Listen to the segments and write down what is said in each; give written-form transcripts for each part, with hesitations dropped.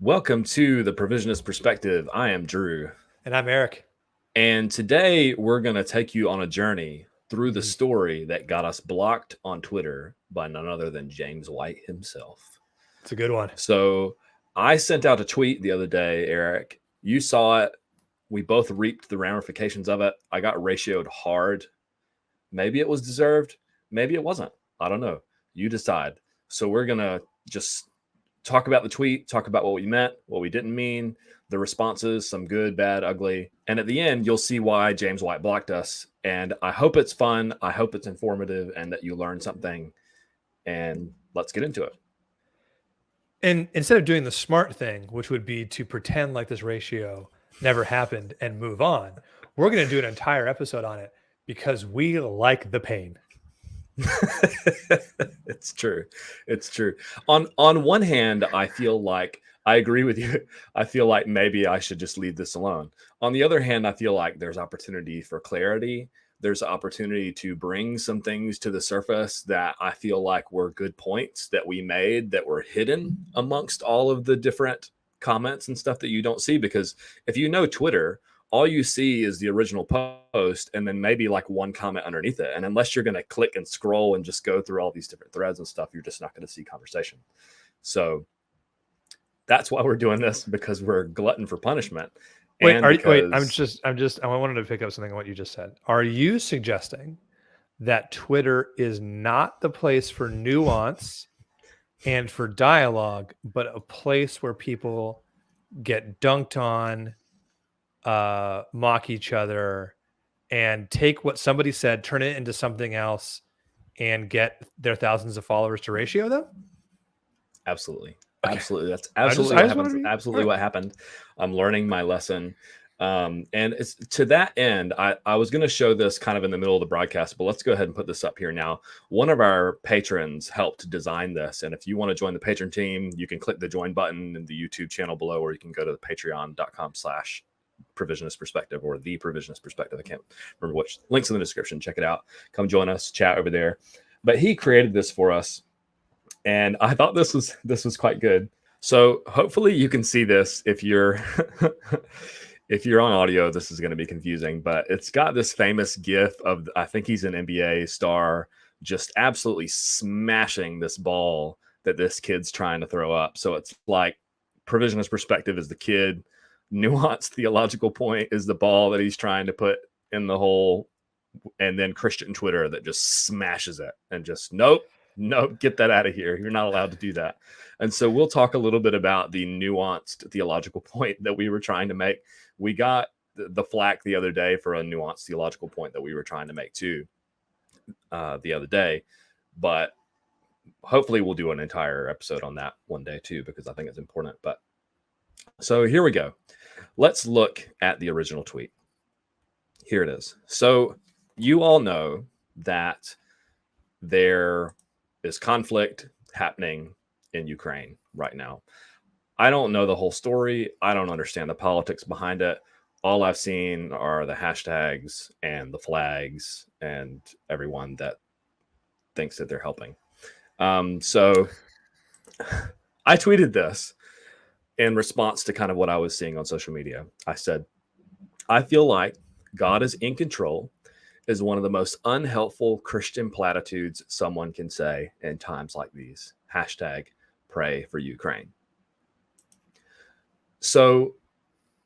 Welcome to the Provisionist Perspective. I am Drew. And I'm Eric. And today we're going to take you on a journey through the Mhm. story that got us blocked on Twitter by none other than James White himself. It's a good one. So I sent out a tweet the other day, Eric. You saw it. We both reaped the ramifications of it. I got ratioed hard. Maybe it was deserved. Maybe it wasn't. I don't know. You decide. So we're going to just talk about the tweet, talk about what we meant, what we didn't mean, the responses, some good, bad, ugly. And at the end, you'll see why James White blocked us. And I hope it's fun. I hope it's informative and that you learn something. And let's get into it. And instead of doing the smart thing, which would be to pretend like this ratio never happened and move on, we're going to do an entire episode on it because we like the pain. It's true. It's true. On one hand, I feel like I agree with you. I feel like maybe I should just leave this alone. On the other hand, I feel like there's opportunity for clarity. There's opportunity to bring some things to the surface that I feel like were good points that we made that were hidden amongst all of the different comments and stuff that you don't see. Because if you know Twitter, all you see is the original post and then maybe like one comment underneath it. And unless you're going to click and scroll and just go through all these different threads and stuff, you're just not going to see conversation. So that's why we're doing this, because we're glutton for punishment. Wait, And because I wanted to pick up something on what you just said. Are you suggesting that Twitter is not the place for nuance and for dialogue, but a place where people get dunked on, mock each other, and take what somebody said, turn it into something else, and get their thousands of followers to ratio them? absolutely. Okay. Absolutely. That's I absolutely just what want happens. to be Absolutely what happened. I'm learning my lesson. And it's to that end, I was going to show this kind of in the middle of the broadcast, but let's go ahead and put this up here now. One of our patrons helped design this. And if you want to join the patron team, you can click the join button in the YouTube channel below, or you can go to the patreon.com/provisionist perspective or the provisionist perspective. I can't remember which. Links in the description. Check it out. Come join us, chat over there. But he created this for us. And I thought this was quite good. So hopefully you can see this. If you're if you're on audio, this is going to be confusing, but it's got this famous gif of, I think he's an NBA star, just absolutely smashing this ball that this kid's trying to throw up. So it's like provisionist perspective is the kid, nuanced theological point is the ball that he's trying to put in the hole, and then Christian Twitter that just smashes it and just nope, get that out of here. You're not allowed to do that. And so we'll talk a little bit about the nuanced theological point that we were trying to make. We got the flack the other day for a nuanced theological point that we were trying to make too the other day. But hopefully we'll do an entire episode on that one day too, because I think it's important. But so here we go. Let's look at the original tweet. Here it is. So you all know that there is conflict happening in Ukraine right now. I don't know the whole story. I don't understand the politics behind it. All I've seen are the hashtags and the flags and everyone that thinks that they're helping. So I tweeted this in response to kind of what I was seeing on social media. I said, I feel like God is in control is one of the most unhelpful Christian platitudes someone can say in times like these. Hashtag pray for Ukraine. So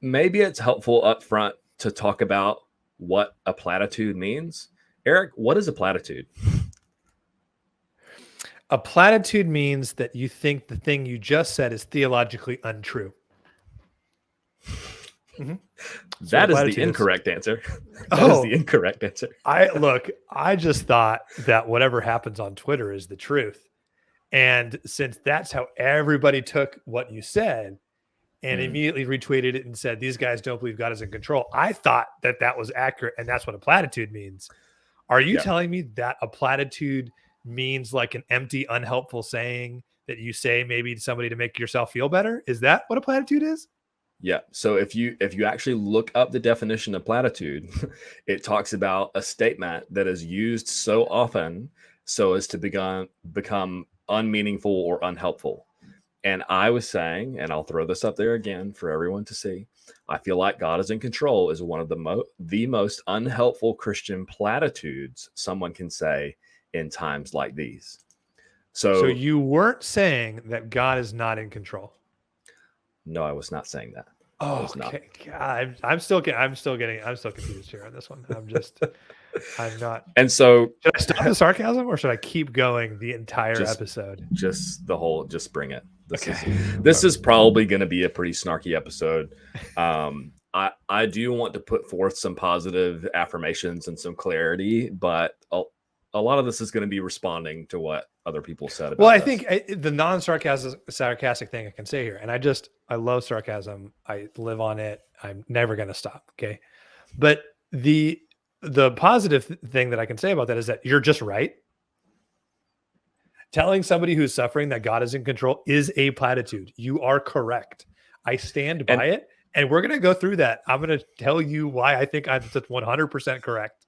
maybe it's helpful up front to talk about what a platitude means. Eric, what is a platitude? A platitude means that you think the thing you just said is theologically untrue. Mm-hmm. That is the incorrect answer. That is the incorrect answer. I just thought that whatever happens on Twitter is the truth. And since that's how everybody took what you said and immediately retweeted it and said, these guys don't believe God is in control, I thought that that was accurate. And that's what a platitude means. Are you telling me that a platitude means like an empty, unhelpful saying that you say maybe to somebody to make yourself feel better? Is that what a platitude is? Yeah. So if you actually look up the definition of platitude, it talks about a statement that is used so often so as to become unmeaningful or unhelpful. And I was saying, and I'll throw this up there again for everyone to see, I feel like God is in control is one of the most unhelpful Christian platitudes someone can say in times like these. So you weren't saying that God is not in control. No, I was not saying that. Oh, okay. God, I'm still confused here on this one. I'm not. And so, should I stop the sarcasm or should I keep going the entire episode? Just bring it. This This is probably going to be a pretty snarky episode. I do want to put forth some positive affirmations and some clarity, but a lot of this is going to be responding to what other people said about this. Think the sarcastic thing I can say here, and I love sarcasm. I live on it. I'm never going to stop. Okay. But the positive thing that I can say about that is that you're just right. Telling somebody who's suffering that God is in control is a platitude. You are correct. I stand by it. And we're going to go through that. I'm going to tell you why I think I'm 100% correct.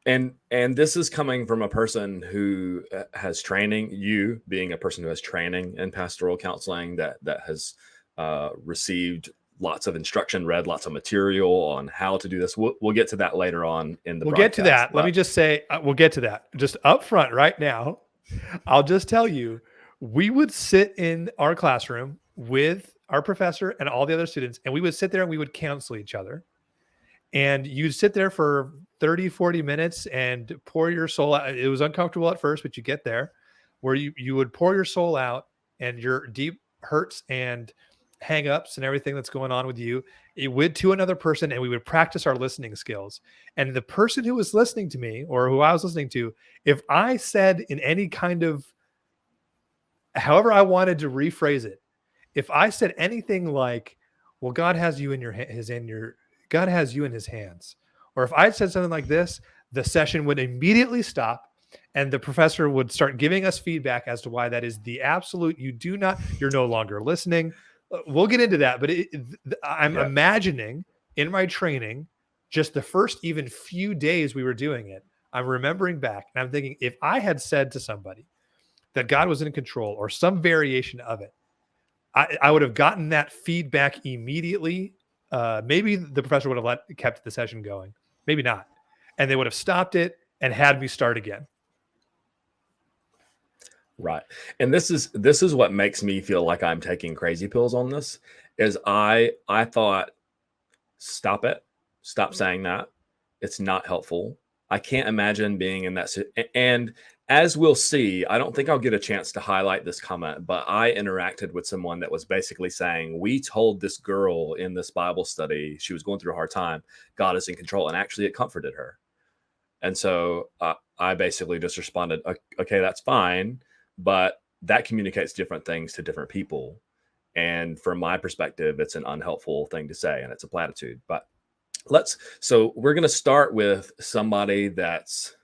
And this is coming from a person who has training, you being a person who has training in pastoral counseling that has received lots of instruction, read lots of material on how to do this. We'll get to that later on in the broadcast. Get to that. Let me just say, we'll get to that. Just up front right now, I'll just tell you, we would sit in our classroom with our professor and all the other students, and we would sit there and we would counsel each other. And you'd sit there for 30, 40 minutes and pour your soul out. It was uncomfortable at first, but you get there where you would pour your soul out and your deep hurts and hang-ups and everything that's going on with you, it would to another person, and we would practice our listening skills. And the person who was listening to me or who I was listening to, if I said in any kind of, however I wanted to rephrase it, if I said anything like, well, God has you in God has you in his hands. Or if I had said something like this, the session would immediately stop and the professor would start giving us feedback as to why that is the absolute, you're no longer listening. We'll get into that, but I'm imagining in my training, just the first even few days we were doing it, I'm remembering back and I'm thinking, if I had said to somebody that God was in control or some variation of it, I would have gotten that feedback immediately. Maybe the professor would have kept the session going, maybe not. And they would have stopped it and had me start again. Right. And this is what makes me feel like I'm taking crazy pills on this is I thought, stop it. Stop saying that. It's not helpful. I can't imagine being in that. And as we'll see, I don't think I'll get a chance to highlight this comment, but I interacted with someone that was basically saying, we told this girl in this Bible study, she was going through a hard time, God is in control. And actually it comforted her. And so I basically just responded, okay, that's fine. But that communicates different things to different people. And from my perspective, it's an unhelpful thing to say, and it's a platitude. But so we're going to start with somebody that's,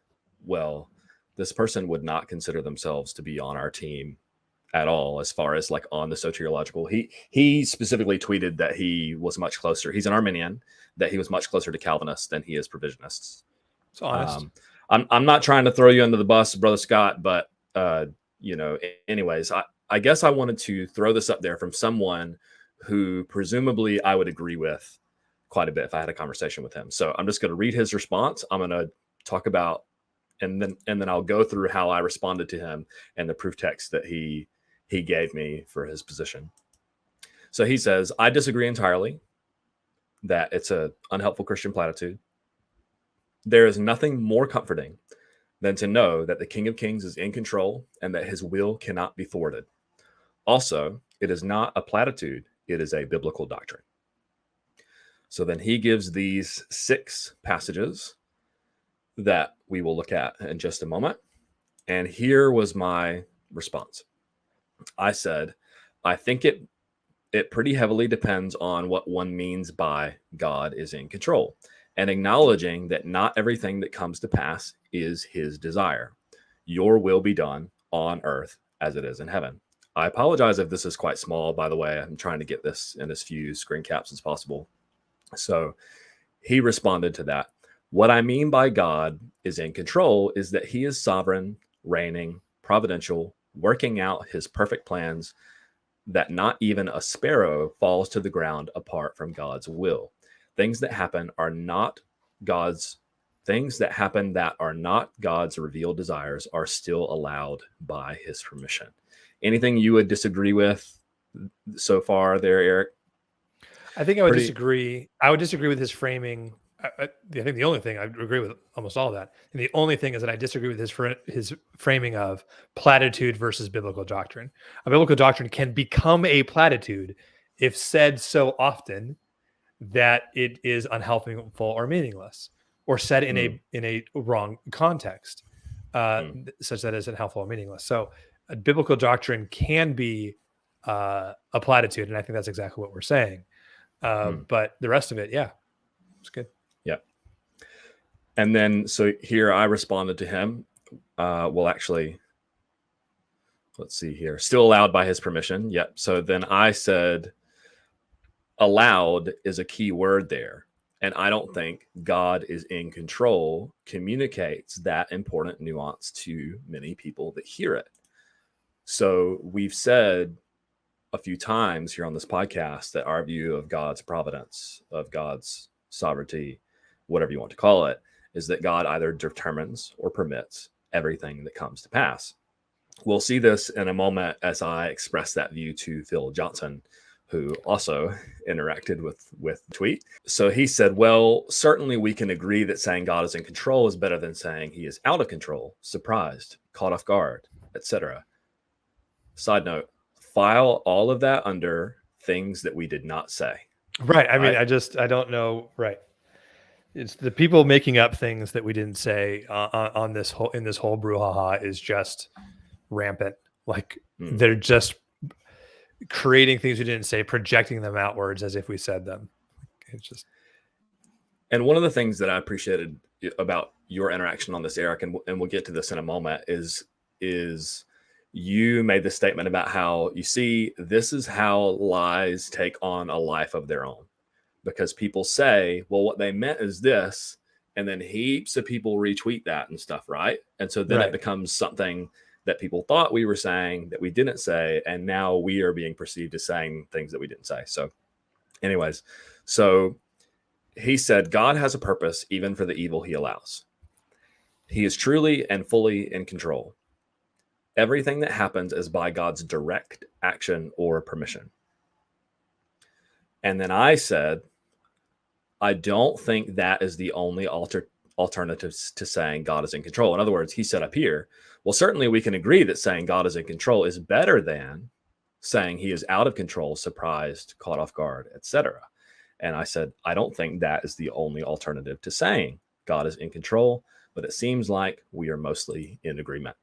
well, this person would not consider themselves to be on our team at all, as far as like on the soteriological. He specifically tweeted that he was much closer. He's an Arminian, that he was much closer to Calvinists than he is Provisionists. It's honest. I'm not trying to throw you under the bus, Brother Scott, but anyways, I guess I wanted to throw this up there from someone who presumably I would agree with quite a bit if I had a conversation with him. So I'm just going to read his response. I'm going to talk about, and then I'll go through how I responded to him and the proof text that he gave me for his position. So he says, I disagree entirely that it's an unhelpful Christian platitude. There is nothing more comforting than to know that the King of Kings is in control and that his will cannot be thwarted. Also, it is not a platitude, it is a biblical doctrine. So then he gives these 6 passages that we will look at in just a moment. And here was my response. I said, I think it pretty heavily depends on what one means by God is in control, and acknowledging that not everything that comes to pass is his desire. Your will be done on earth as it is in heaven. I apologize if this is quite small, by the way. I'm trying to get this in as few screen caps as possible. So he responded to that. What I mean by God is in control is that he is sovereign, reigning, providential, working out his perfect plans, that not even a sparrow falls to the ground apart from God's will. Things that happen are not God's things that happen that are not God's revealed desires are still allowed by his permission. Anything you would disagree with so far there, Eric? I think I would disagree. I would disagree with his framing. I think the only thing I agree with almost all of that, and the only thing is that I disagree with his framing of platitude versus biblical doctrine. A biblical doctrine can become a platitude if said so often that it is unhelpful or meaningless, or said in a wrong context, such that it's unhelpful or meaningless. So, a biblical doctrine can be a platitude, and I think that's exactly what we're saying. But the rest of it, yeah, it's good. Yeah. And then, so here I responded to him. Well, actually, let's see here. Still allowed by his permission. Yep. So then I said, allowed is a key word there. And I don't think God is in control communicates that important nuance to many people that hear it. So we've said a few times here on this podcast that our view of God's providence, of God's sovereignty, whatever you want to call it, is that God either determines or permits everything that comes to pass. We'll see this in a moment as I express that view to Phil Johnson, who also interacted with the tweet. So he said, well, certainly we can agree that saying God is in control is better than saying he is out of control, surprised, caught off guard, etc. Side note, file all of that under things that we did not say. Right. I mean, I don't know. Right. It's the people making up things that we didn't say in this whole brouhaha is just rampant. Like they're just creating things we didn't say, projecting them outwards as if we said them. It's just. And one of the things that I appreciated about your interaction on this, Eric, and we'll get to this in a moment, is you made this statement about how, you see, this is how lies take on a life of their own. Because people say, well, what they meant is this, and then heaps of people retweet that and stuff, right? And so then it becomes something that people thought we were saying that we didn't say, and now we are being perceived as saying things that we didn't say. So anyways, so he said, God has a purpose even for the evil he allows. He is truly and fully in control. Everything that happens is by God's direct action or permission. And then I said, I don't think that is the only alternatives to saying God is in control. In other words, he said up here, well, certainly we can agree that saying God is in control is better than saying he is out of control, surprised, caught off guard, etc. And I said, I don't think that is the only alternative to saying God is in control, but it seems like we are mostly in agreement.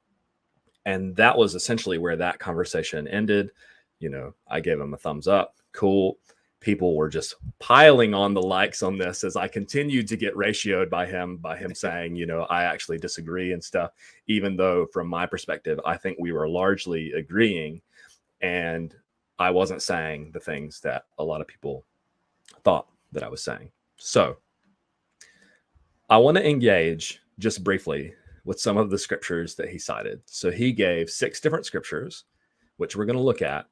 And that was essentially where that conversation ended. You know, I gave him a thumbs up. Cool. People were just piling on the likes on this as I continued to get ratioed by him saying, you know, I actually disagree and stuff, even though from my perspective, I think we were largely agreeing and I wasn't saying the things that a lot of people thought that I was saying. So I want to engage just briefly with some of the scriptures that he cited. So he gave 6 different scriptures, which we're going to look at.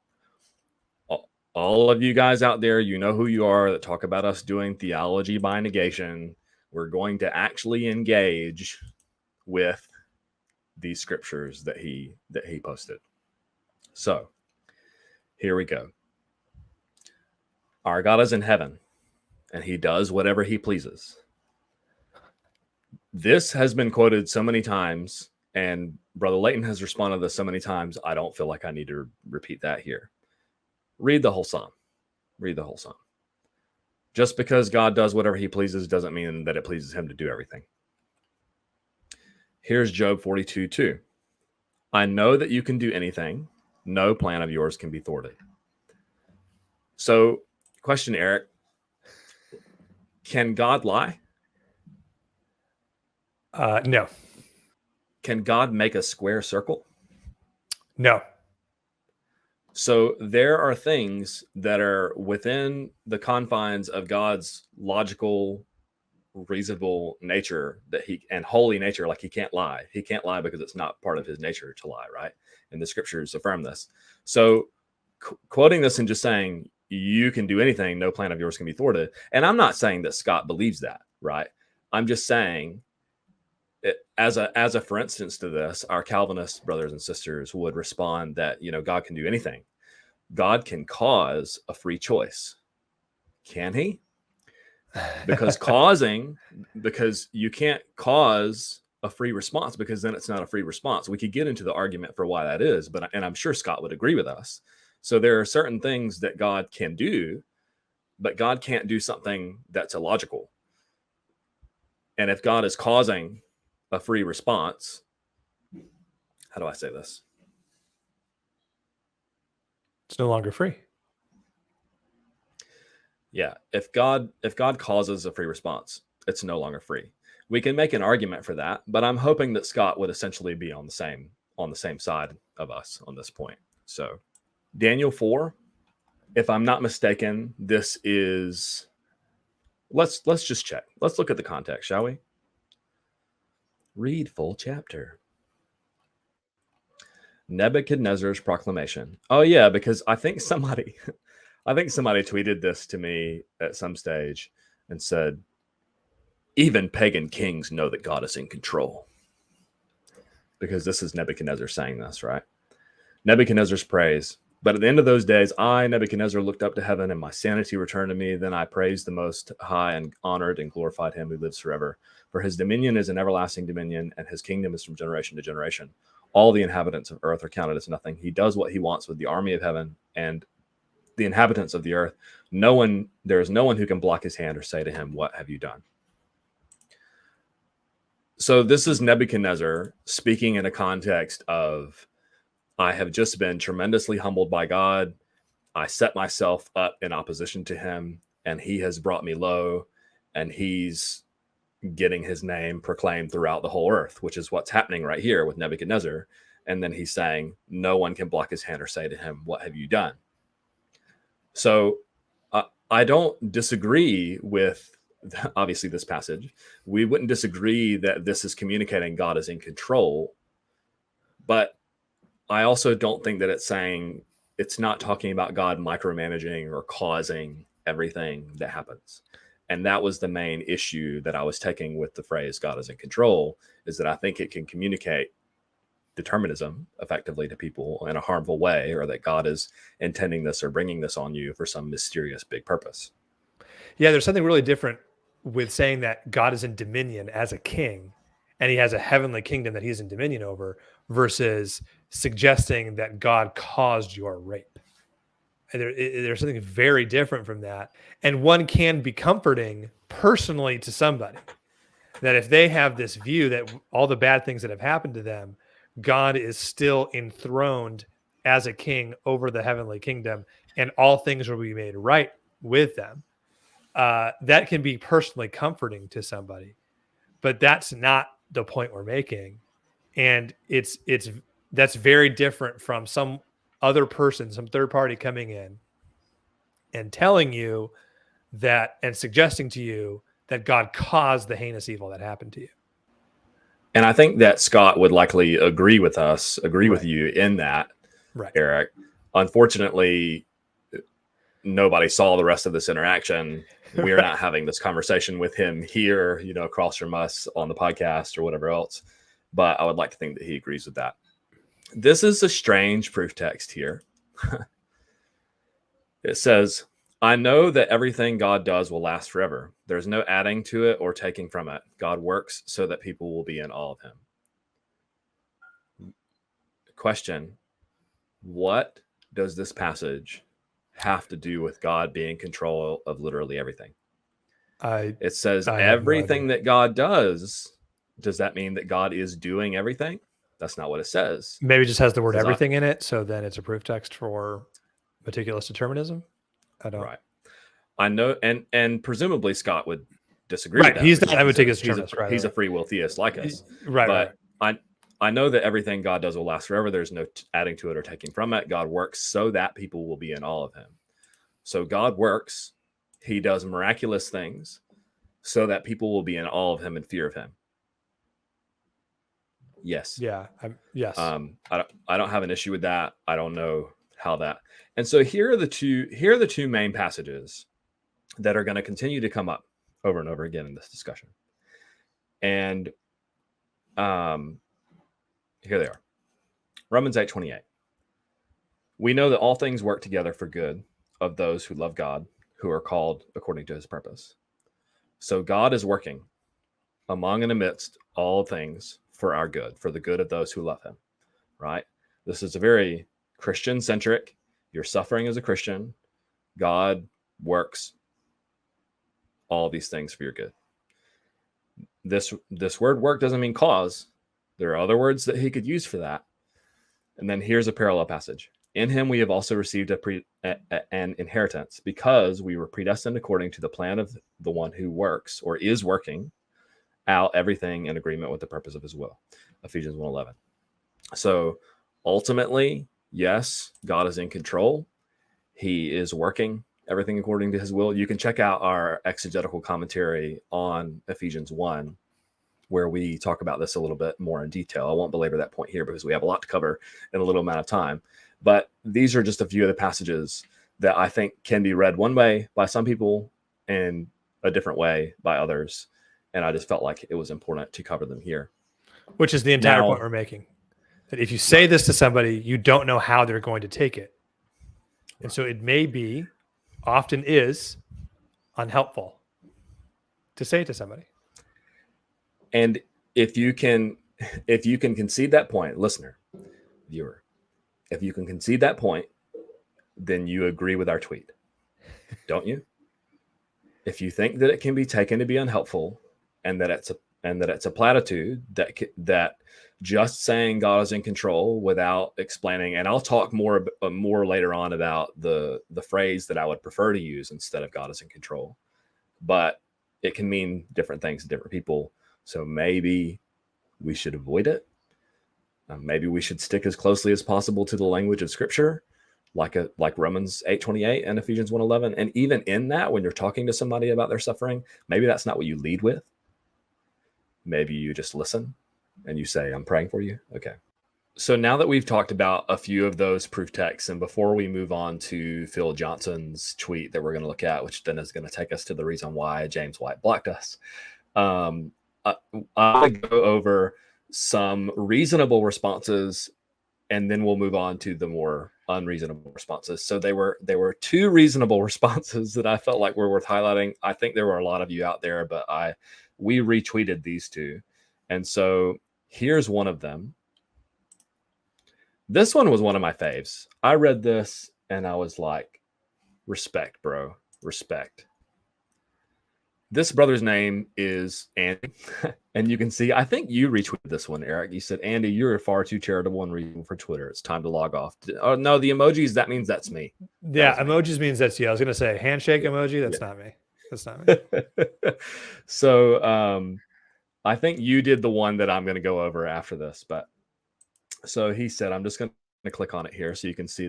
All of you guys out there, you know who you are, that talk about us doing theology by negation. We're going to actually engage with these scriptures that he posted. So here we go. Our God is in heaven, and he does whatever he pleases. This has been quoted so many times, and Brother Layton has responded to this so many times, I don't feel like I need to repeat that here. Read the whole psalm. Read the whole psalm. Just because God does whatever he pleases doesn't mean that it pleases him to do everything. Here's Job 42:2. I know that you can do anything. No plan of yours can be thwarted. So, question, Eric. Can God lie? No. Can God make a square circle? No. So there are things that are within the confines of God's logical, reasonable nature and holy nature. Like he can't lie. He can't lie because it's not part of his nature to lie, right? and the scriptures affirm this. So quoting this and just saying you can do anything, no plan of yours can be thwarted. And I'm not saying that Scott believes that, right? I'm just saying as a for instance to this, our Calvinist brothers and sisters would respond that, God can do anything. God can cause a free choice. Can he? Because you can't cause a free response, because then it's not a free response. We could get into the argument for why that is, and I'm sure Scott would agree with us. So there are certain things that God can do, but God can't do something that's illogical. And if God is causing a free response, how do I say this? It's no longer free. Yeah, if God causes a free response, it's no longer free. We can make an argument for that, but I'm hoping that Scott would essentially be on the same side of us on this point. So, Daniel 4, if I'm not mistaken, this is let's just check. Let's look at the context, shall we? Read full chapter. Nebuchadnezzar's proclamation. Oh yeah, because I think somebody tweeted this to me at some stage and said, even pagan kings know that God is in control. Because this is Nebuchadnezzar saying this, right? Nebuchadnezzar's praise. But at the end of those days, I, Nebuchadnezzar, looked up to heaven, and my sanity returned to me. Then I praised the Most High and honored and glorified him who lives forever. For his dominion is an everlasting dominion, and his kingdom is from generation to generation. All the inhabitants of earth are counted as nothing. He does what he wants with the army of heaven and the inhabitants of the earth. There is no one who can block his hand or say to him, what have you done? So this is Nebuchadnezzar speaking in a context of, I have just been tremendously humbled by God. I set myself up in opposition to him, and he has brought me low, and he's getting his name proclaimed throughout the whole earth, which is what's happening right here with Nebuchadnezzar. And then he's saying, no one can block his hand or say to him, what have you done? So I don't disagree with, obviously, this passage. We wouldn't disagree that this is communicating God is in control, but I also don't think that it's not talking about God micromanaging or causing everything that happens. And that was the main issue that I was taking with the phrase God is in control, is that I think it can communicate determinism effectively to people in a harmful way, or that God is intending this or bringing this on you for some mysterious big purpose. Yeah, there's something really different with saying that God is in dominion as a king and he has a heavenly kingdom that he's in dominion over, versus suggesting that God caused your rape. There's something very different from that. And one can be comforting personally to somebody, that if they have this view that all the bad things that have happened to them, God is still enthroned as a king over the heavenly kingdom, and all things will be made right with them. That can be personally comforting to somebody, but that's not the point we're making. And that's very different from some other person, some third party coming in and telling you that, and suggesting to you that God caused the heinous evil that happened to you. And I think that Scott would likely agree with you in that, right, Eric. Unfortunately, nobody saw the rest of this interaction. We're not having this conversation with him here, across from us on the podcast or whatever else. But I would like to think that he agrees with that. This is a strange proof text here. It says, I know that everything God does will last forever. There's no adding to it or taking from it. God works so that people will be in awe of him. Question, what does this passage have to do with God being in control of literally everything? It says everything that God does. Does that mean that God is doing everything? That's not what it says. Maybe it just has the word everything in it, so then it's a proof text for meticulous determinism. I don't. Right. I know, and presumably Scott would disagree with that. He's not a meticulous determinist. He's a free will theist like us. Right. But I know that everything God does will last forever. There's no adding to it or taking from it. God works so that people will be in awe of him. So God works. He does miraculous things so that people will be in awe of him and fear of him. Yes. Yeah. Yes. I don't have an issue with that. I don't know how that. And so here are the two main passages that are going to continue to come up over and over again in this discussion. And here they are. Romans 8:28. We know that all things work together for good of those who love God, who are called according to his purpose. So God is working among and amidst all things for our good, for the good of those who love him, right? This is a very Christian-centric. You're suffering as a Christian. God works all these things for your good. This word work doesn't mean cause. There are other words that he could use for that. And then here's a parallel passage. In him we have also received an inheritance, because we were predestined according to the plan of the one who works or is working out everything in agreement with the purpose of his will. Ephesians 1:11. So ultimately, yes, God is in control. He is working everything according to his will. You can check out our exegetical commentary on Ephesians 1, where we talk about this a little bit more in detail. I won't belabor that point here because we have a lot to cover in a little amount of time. But these are just a few of the passages that I think can be read one way by some people and a different way by others. And I just felt like it was important to cover them here. Which is the entire point we're making. That if you say this to somebody, you don't know how they're going to take it. And so it may be, often is, unhelpful to say it to somebody. And if you can concede that point, listener, viewer, if you can concede that point, then you agree with our tweet, don't you? If you think that it can be taken to be unhelpful, and that it's a platitude, that just saying God is in control without explaining, and I'll talk more later on about the phrase that I would prefer to use instead of God is in control, but it can mean different things to different people. So maybe we should avoid it. Maybe we should stick as closely as possible to the language of Scripture, like Romans 8:28 and Ephesians 1:11. And even in that, when you're talking to somebody about their suffering, maybe that's not what you lead with. Maybe you just listen and you say, I'm praying for you. Okay. So now that we've talked about a few of those proof texts, and before we move on to Phil Johnson's tweet that we're going to look at, which then is going to take us to the reason why James White blocked us, I'll go over some reasonable responses, and then we'll move on to the more unreasonable responses. So there were two reasonable responses that I felt like were worth highlighting. I think there were a lot of you out there, but we retweeted these two. And so here's one of them. This one was one of my faves. I read this and I was like, respect, bro, respect. This brother's name is Andy. And you can see, I think you retweeted this one, Eric. You said, Andy, you're far too charitable and reasonable for Twitter. It's time to log off. Oh, no, the emojis, that means that's me. Yeah, emojis means that's you. I was going to say handshake emoji. That's not me. That's not me. So I think you did the one that I'm going to go over after this. But so he said, I'm just going to click on it here so you can see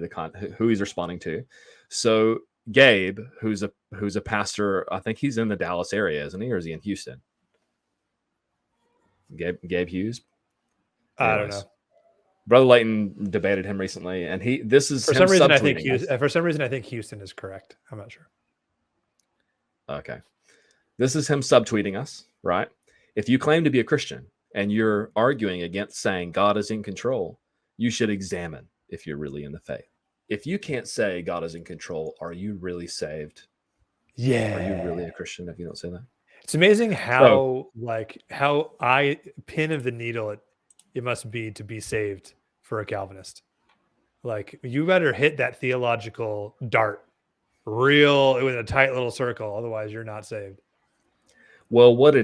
who he's responding to. So Gabe, who's a pastor, I think he's in the Dallas area, isn't he? Or is he in Houston? Gabe Hughes? I don't know. Brother Layton debated him recently, and for some reason I think Houston is correct. I'm not sure. Okay. This is him subtweeting us, right? If you claim to be a Christian and you're arguing against saying God is in control, you should examine if you're really in the faith. If you can't say God is in control, are you really saved? Yeah. Are you really a Christian if you don't say that? It's amazing how pin of the needle it must be to be saved for a Calvinist. Like, you better hit that theological dart real with a tight little circle, otherwise you're not saved. Well, what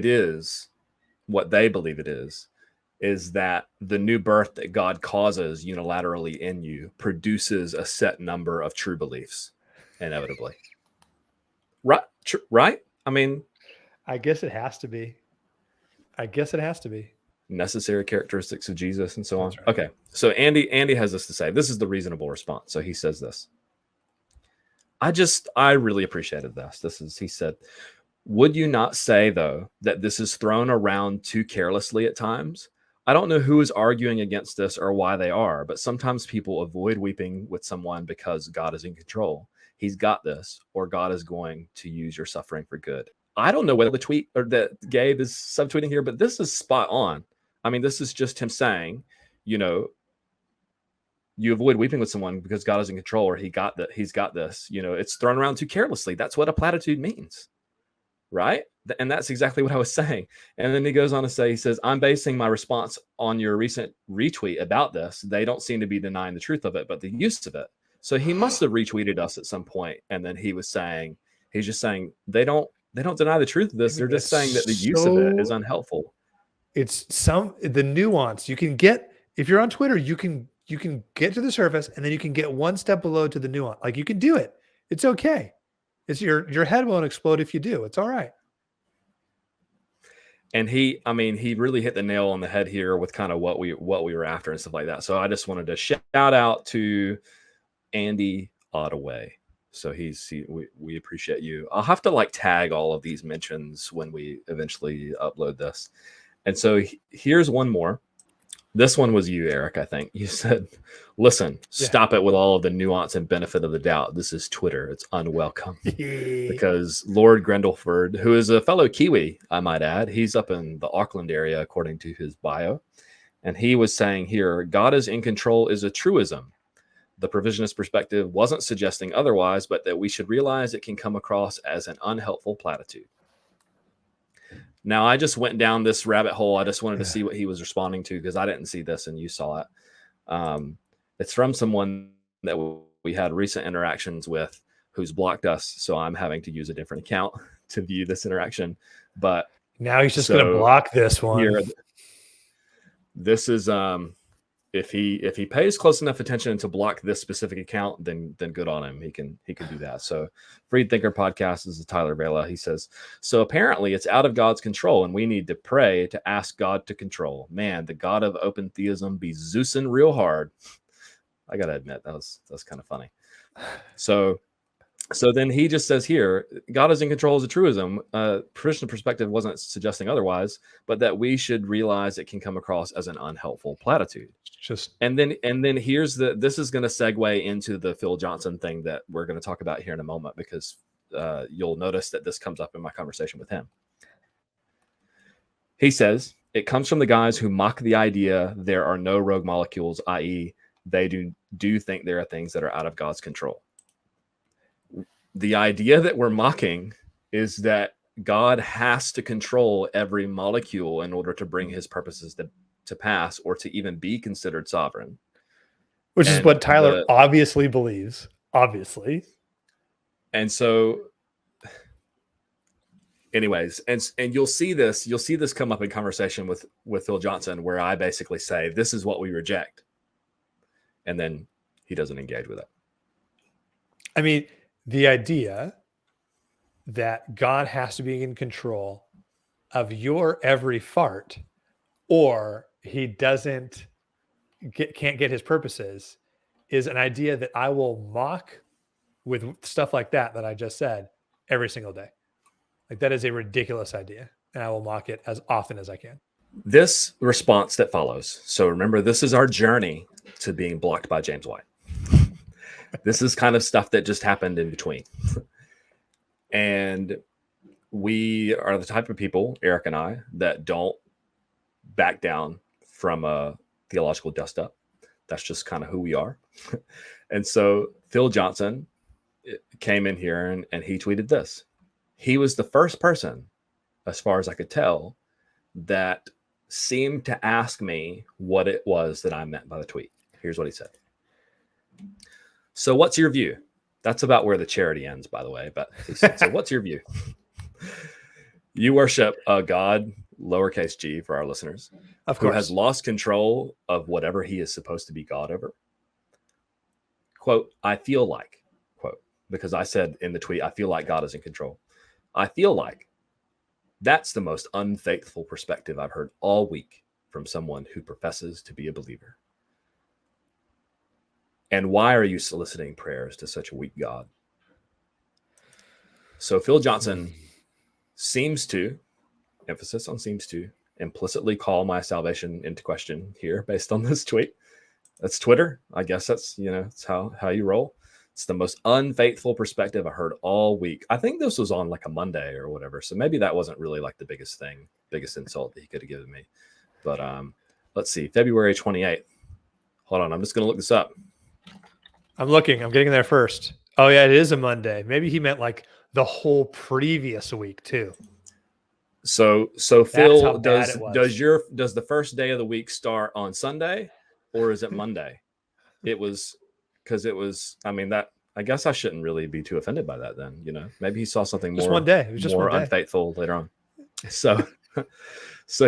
they believe it is that the new birth that God causes unilaterally in you produces a set number of true beliefs, inevitably. Right? I mean, I guess it has to be. Necessary characteristics of Jesus and so on. Right. Okay. So Andy has this to say. This is the reasonable response. So he says this. I really appreciated this. He said, would you not say, though, that this is thrown around too carelessly at times? I don't know who is arguing against this or why they are, but sometimes people avoid weeping with someone because God is in control. He's got this, or God is going to use your suffering for good. I don't know whether the tweet or that Gabe is subtweeting here, but this is spot on. I mean, this is just him saying, you know, you avoid weeping with someone because God is in control, or he's got this. You know, it's thrown around too carelessly. That's what a platitude means, right? And that's exactly what I was saying. And then he goes on to say, he says, I'm basing my response on your recent retweet about this. They don't seem to be denying the truth of it, but the use of it. So he must have retweeted us at some point, and then he's just saying they don't deny the truth of this. They're just saying that the use of it is unhelpful. It's the nuance you can get if you're on Twitter. You can get to the surface, and then you can get one step below to the nuance. Like, you can do it. It's okay. It's your head won't explode if you do. It's all right. And he really hit the nail on the head here with kind of what we were after and stuff like that. So I just wanted to shout out to Andy Ottaway. So we appreciate you. I'll have to tag all of these mentions when we eventually upload this. And so here's one more. This one was you, Eric, I think. You said, listen, stop it with all of the nuance and benefit of the doubt. This is Twitter. It's unwelcome. Because Lord Grendelford, who is a fellow Kiwi, I might add, he's up in the Auckland area, according to his bio. And he was saying here, God is in control is a truism. The provisionist perspective wasn't suggesting otherwise, but that we should realize it can come across as an unhelpful platitude. Now, I just went down this rabbit hole. I just wanted to see what he was responding to, because I didn't see this and you saw it. It's from someone that we had recent interactions with who's blocked us. So I'm having to use a different account to view this interaction. But now he's just going to block this one. Here, this is if he pays close enough attention to block this specific account, then good on him. He can do that. So Freed Thinker Podcast is Tyler Vela. He says, so apparently it's out of God's control, and we need to pray to ask God to control. Man, the God of open theism be Zeusing real hard. I gotta admit, that's kind of funny. So then he just says here, God is in control is a truism. Christian perspective wasn't suggesting otherwise, but that we should realize it can come across as an unhelpful platitude. And then this is going to segue into the Phil Johnson thing that we're going to talk about here in a moment, because you'll notice that this comes up in my conversation with him. He says, it comes from the guys who mock the idea there are no rogue molecules, i.e. they do think there are things that are out of God's control. The idea that we're mocking is that God has to control every molecule in order to bring his purposes to pass, or to even be considered sovereign. Which is what Tyler obviously believes. Obviously. And so anyways, and you'll see this come up in conversation with Phil Johnson, where I basically say, this is what we reject. And then he doesn't engage with it. I mean, the idea that God has to be in control of your every fart, or he can't get his purposes, is an idea that I will mock with stuff like that I just said every single day. Like, that is a ridiculous idea, and I will mock it as often as I can. This response that follows. So remember, this is our journey to being blocked by James White. This is kind of stuff that just happened in between. And we are the type of people, Eric and I, that don't back down from a theological dust up. That's just kind of who we are. And so Phil Johnson came in here and he tweeted this. He was the first person, as far as I could tell, that seemed to ask me what it was that I meant by the tweet. Here's what he said. So what's your view? That's about where the charity ends, by the way. But he said, so what's your view? You worship a God, lowercase g for our listeners, of course, who has lost control of whatever he is supposed to be God over. Quote, I feel like, quote, because I said in the tweet, I feel like God is in control. I feel like that's the most unfaithful perspective I've heard all week from someone who professes to be a believer. And why are you soliciting prayers to such a weak God? So Phil Johnson seems to, emphasis on seems to, implicitly call my salvation into question here based on this tweet. That's Twitter. I guess that's, it's how you roll. It's the most unfaithful perspective I heard all week. I think this was on like a Monday or whatever. So maybe that wasn't really like the biggest insult that he could have given me. But let's see, February 28th. Hold on, I'm just going to look this up. I'm looking. I'm getting there first. Oh yeah, it is a Monday. Maybe he meant like the whole previous week too. So Phil, does the first day of the week start on Sunday, or is it Monday? It was, because it was. I mean, that, I guess I shouldn't really be too offended by that. Then, maybe he saw something just more one day. It was just more one day. Unfaithful later on. So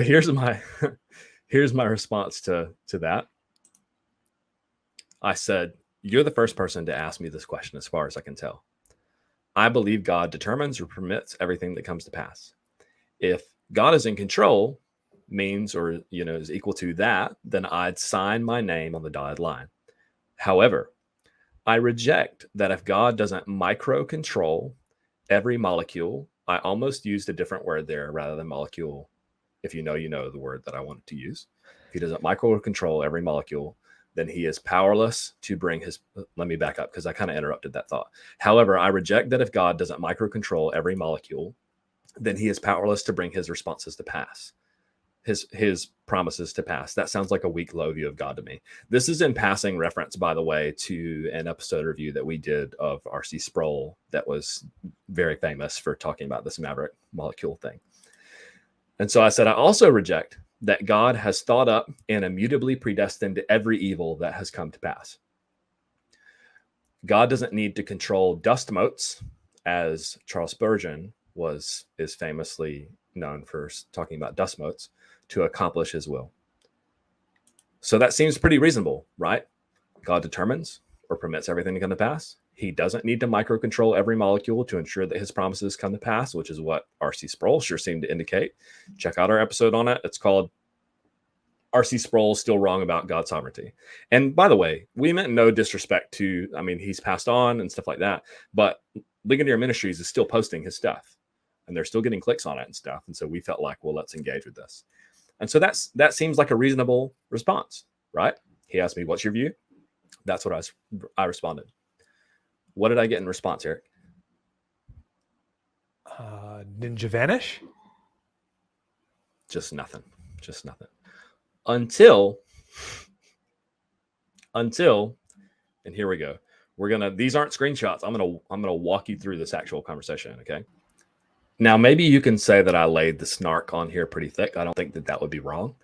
here's my response to that. I said, "You're the first person to ask me this question, as far as I can tell. I believe God determines or permits everything that comes to pass. If God is in control, means, or is equal to that, then I'd sign my name on the dotted line. However, I reject that if God doesn't micro control every molecule," I almost used a different word there rather than molecule. If you know the word that I wanted to use. If he doesn't micro control every molecule, then he is powerless to bring his. Let me back up, because I kind of interrupted that thought. However, I reject that if God doesn't micro control every molecule, then he is powerless to bring his responses to pass, his promises to pass. That sounds like a weak, low view of God to me. This is in passing reference, by the way, to an episode review that we did of R.C. Sproul that was very famous for talking about this maverick molecule thing. And so I said, I also reject that God has thought up and immutably predestined every evil that has come to pass. God doesn't need to control dust motes, as Charles Spurgeon is famously known for talking about dust motes, to accomplish his will. So that seems pretty reasonable, right? God determines or permits everything to come to pass. He doesn't need to microcontrol every molecule to ensure that his promises come to pass, which is what R.C. Sproul sure seemed to indicate. Check out our episode on it. It's called R.C. Sproul Still Wrong About God's Sovereignty. And by the way, we meant no disrespect to, he's passed on and stuff like that, but Ligonier Ministries is still posting his stuff, and they're still getting clicks on it and stuff. And so we felt like, well, let's engage with this. And so that seems like a reasonable response, right? He asked me, what's your view? That's what I responded. What did I get in response, Eric? Ninja vanish? Just nothing. Until, and here we go. These aren't screenshots. I'm gonna walk you through this actual conversation, okay? Now, maybe you can say that I laid the snark on here pretty thick. I don't think that would be wrong.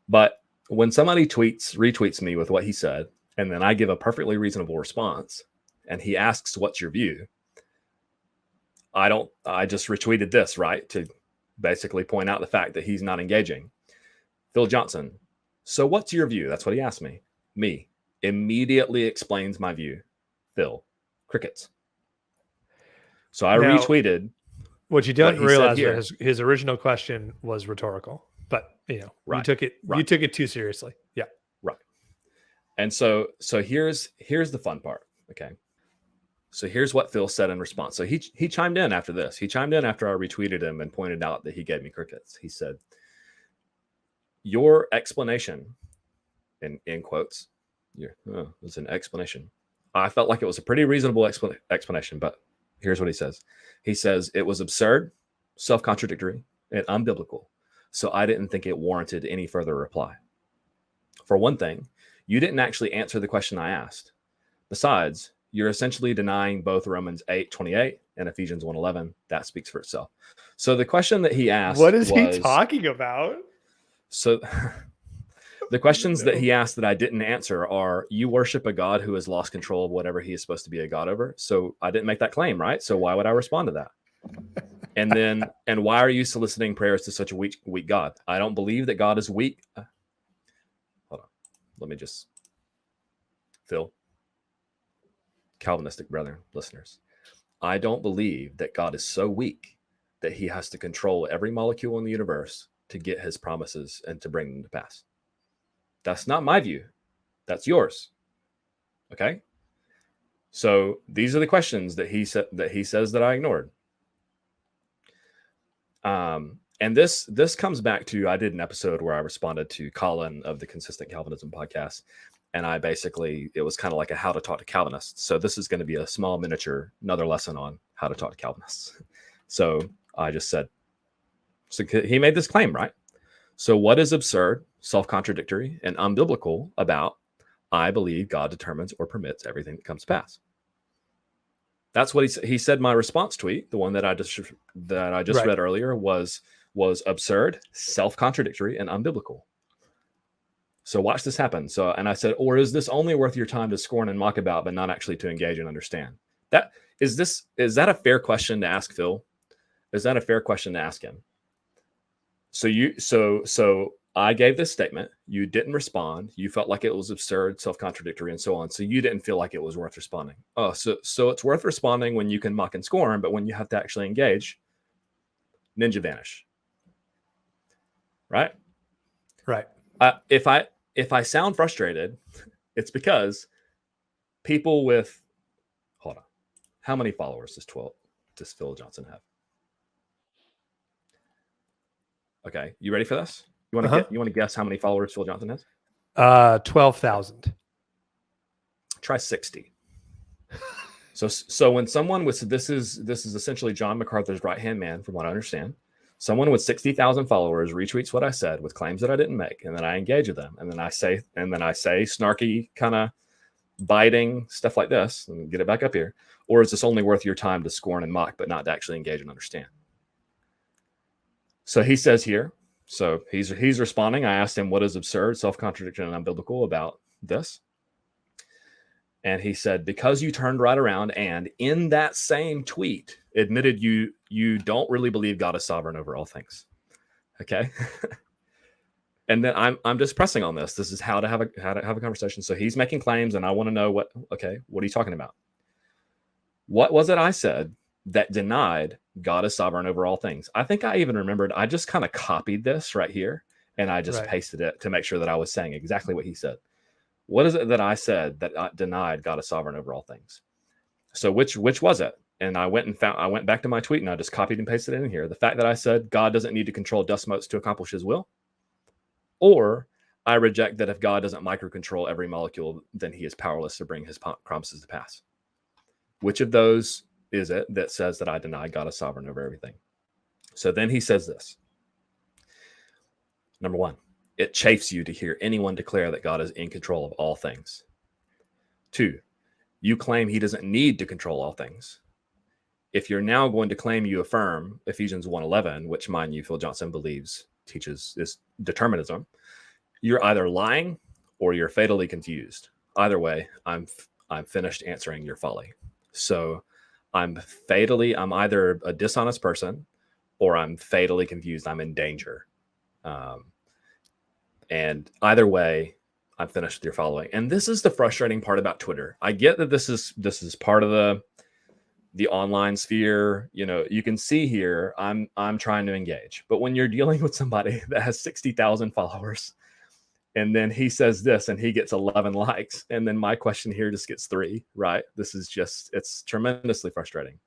But when somebody retweets me with what he said, and then I give a perfectly reasonable response, and he asks, what's your view? I just retweeted this, right? To basically point out the fact that he's not engaging. Phil Johnson, so what's your view? That's what he asked me. Me, immediately explains my view. Phil, crickets. So I retweeted. What you don't realize is his original question was rhetorical, but right. You took it too seriously. Yeah. Right. And so here's the fun part. Okay. So here's what Phil said in response. So he chimed in after this. He chimed in after I retweeted him and pointed out that he gave me crickets. He said, your explanation, in quotes, was an explanation. I felt like it was a pretty reasonable explanation, but here's what he says. He says, it was absurd, self-contradictory, and unbiblical, so I didn't think it warranted any further reply. For one thing, you didn't actually answer the question I asked. Besides, you're essentially denying both Romans 8:28 and Ephesians 1:11. That speaks for itself. So the question that he asked, what is he talking about? So the questions that he asked that I didn't answer are, you worship a God who has lost control of whatever he is supposed to be a God over. So I didn't make that claim, right? So why would I respond to that? And then, and why are you soliciting prayers to such a weak God? I don't believe that God is weak. Hold on. Let me just, Phil, Calvinistic brethren, listeners. I don't believe that God is so weak that he has to control every molecule in the universe to get his promises and to bring them to pass. That's not my view. That's yours. Okay? So these are the questions that he says that I ignored. And this comes back to, I did an episode where I responded to Colin of the Consistent Calvinism podcast. And I basically, it was kind of like a how to talk to Calvinists. So this is going to be a small miniature, another lesson on how to talk to Calvinists. So I just said, so he made this claim, right? So what is absurd, self-contradictory, and unbiblical about, I believe God determines or permits everything that comes to pass? That's what he said. My response tweet, the one that I just right. read earlier, was absurd, self-contradictory, and unbiblical. So watch this happen. So, and I said, or is this only worth your time to scorn and mock about, but not actually to engage and understand? Is that a fair question to ask Phil? Is that a fair question to ask him? So I gave this statement. You didn't respond. You felt like it was absurd, self-contradictory, and so on. So you didn't feel like it was worth responding. Oh, so it's worth responding when you can mock and scorn, but when you have to actually engage, ninja vanish. Right? Right. If I sound frustrated, it's because people with, hold on, how many followers does Phil Johnson have? Okay, you ready for this? You want to guess how many followers Phil Johnson has? 12,000. Try 60. So when someone with this is essentially John MacArthur's right hand man, from what I understand. Someone with 60,000 followers retweets what I said with claims that I didn't make, and then I engage with them, and then I say snarky, kind of biting stuff like this, and get it back up here. Or is this only worth your time to scorn and mock, but not to actually engage and understand? So he says here. So he's responding. I asked him what is absurd, self-contradiction, and unbiblical about this. And he said, because you turned right around and in that same tweet admitted you don't really believe God is sovereign over all things. Okay. And then I'm just pressing on this. This is how to have a conversation. So he's making claims and I want to know what are you talking about? What was it I said that denied God is sovereign over all things? I think I even remembered, I just kind of copied this right here and I just pasted it to make sure that I was saying exactly what he said. What is it that I said that denied God is sovereign over all things? So which was it? And I went back to my tweet and I just copied and pasted it in here. The fact that I said God doesn't need to control dust motes to accomplish his will, or I reject that if God doesn't microcontrol every molecule, then he is powerless to bring his promises to pass. Which of those is it that says that I deny God is sovereign over everything? So then he says this. Number one, it chafes you to hear anyone declare that God is in control of all things. 2, you claim he doesn't need to control all things. If you're now going to claim you affirm Ephesians 1:11, which, mind you, Phil Johnson teaches is determinism, you're either lying or you're fatally confused. Either way, I'm finished answering your folly. So I'm either a dishonest person or I'm fatally confused. I'm in danger. And either way, I'm finished with your following. And this is the frustrating part about Twitter. I get that this is part of the online sphere. You know, you can see here, I'm trying to engage. But when you're dealing with somebody that has 60,000 followers, and then he says this and he gets 11 likes, and then my question here just gets 3, right? It's tremendously frustrating.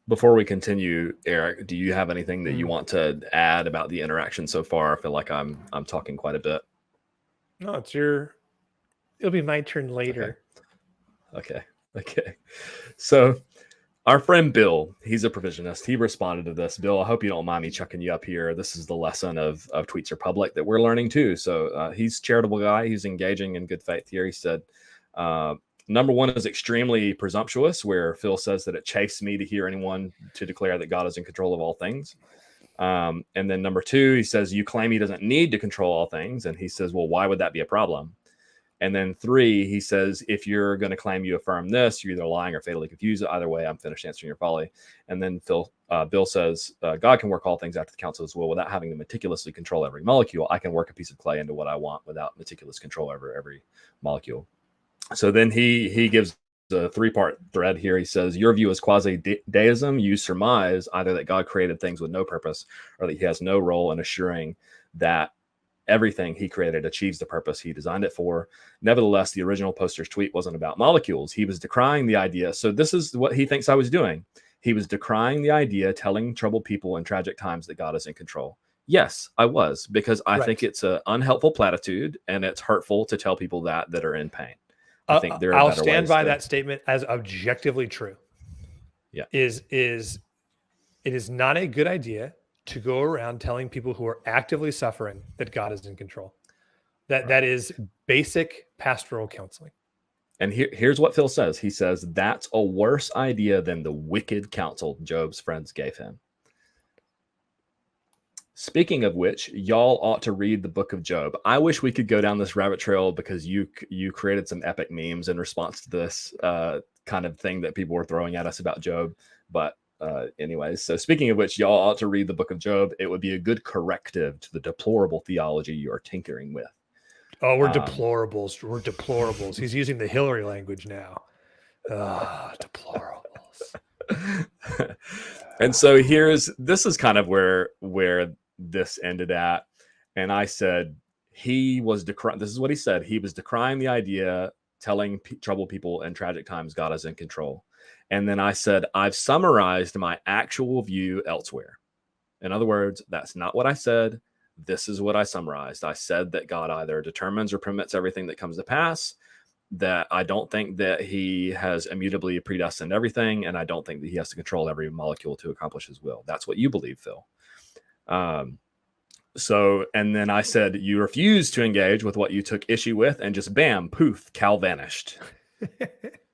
Before we continue, Eric, do you have anything that you want to add about the interaction so far? I feel like I'm talking quite a bit. No, it'll be my turn later. Okay. So our friend Bill, he's a provisionist. He responded to this. Bill, I hope you don't mind me chucking you up here. This is the lesson of tweets are public that we're learning too. So he's a charitable guy. He's engaging in good faith here. He said, number one is extremely presumptuous, where Phil says that it chafes me to hear anyone to declare that God is in control of all things. And then number 2, he says, you claim he doesn't need to control all things. And he says, well, why would that be a problem? And then 3, he says, if you're going to claim you affirm this, you're either lying or fatally confused. Either way, I'm finished answering your folly. And then Bill says, God can work all things after the counsel of his will without having to meticulously control every molecule. I can work a piece of clay into what I want without meticulous control over every molecule. So then he gives a 3-part thread here. He says, your view is quasi-deism. You surmise either that God created things with no purpose or that he has no role in assuring that everything he created achieves the purpose he designed it for. Nevertheless, the original poster's tweet wasn't about molecules. He was decrying the idea. So this is what he thinks I was doing. he was decrying the idea, telling troubled people in tragic times that God is in control. Yes, I was, because I think it's an unhelpful platitude, and it's hurtful to tell people that are in pain. I think there are I'll better stand ways by to, that statement as objectively true. Yeah. It is not a good idea to go around telling people who are actively suffering that God is in control. That is basic pastoral counseling. And here's what Phil says. He says that's a worse idea than the wicked counsel Job's friends gave him. Speaking of which, y'all ought to read the book of Job. I wish we could go down this rabbit trail, because you created some epic memes in response to this kind of thing that people were throwing at us about Job. But anyways, so speaking of which, y'all ought to read the book of Job. It would be a good corrective to the deplorable theology you are tinkering with. Oh, we're deplorables. We're deplorables. He's using the Hillary language now. Deplorables. And so this is kind of where this ended at. And I said, he was decrying. This is what he said. He was decrying the idea, telling troubled people in tragic times God is in control. And then I said, I've summarized my actual view elsewhere. In other words, that's not what I said. This is what I summarized. I said that God either determines or permits everything that comes to pass, that I don't think that he has immutably predestined everything, and I don't think that he has to control every molecule to accomplish his will. That's what you believe, Phil. So, and then I said, you refused to engage with what you took issue with, and just bam, poof, Cal vanished.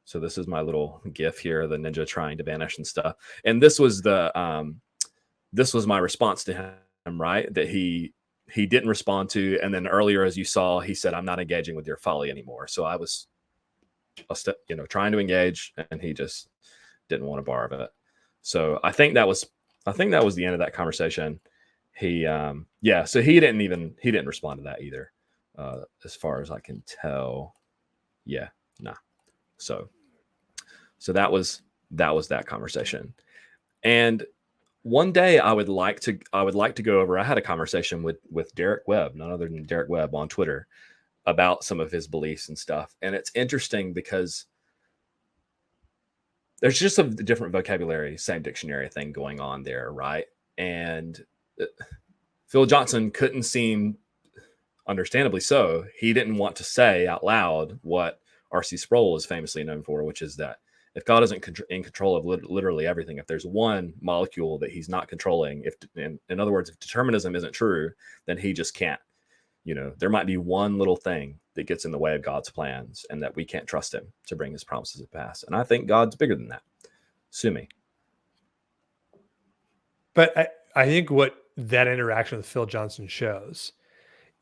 So this is my little gif here, the ninja trying to vanish and stuff. And this was this was my response to him, right? That he didn't respond to. And then earlier, as you saw, he said, I'm not engaging with your folly anymore. So I was trying to engage, and he just didn't want a bar of it. So I think that was the end of that conversation. He so he didn't respond to that either, as far as I can tell. So that was that conversation. And one day I would like to go over. I had a conversation with Derek Webb, none other than Derek Webb, on Twitter, about some of his beliefs and stuff. And it's interesting because there's just a different vocabulary, same dictionary thing going on there, right? And Phil Johnson couldn't seem, understandably so, he didn't want to say out loud what R.C. Sproul is famously known for, which is that if God isn't in control of literally everything, if there's one molecule that he's not controlling, in other words, if determinism isn't true, then he just can't. There might be one little thing that gets in the way of God's plans, and that we can't trust him to bring his promises to pass. And I think God's bigger than that. Sue me. But I think what that interaction with Phil Johnson shows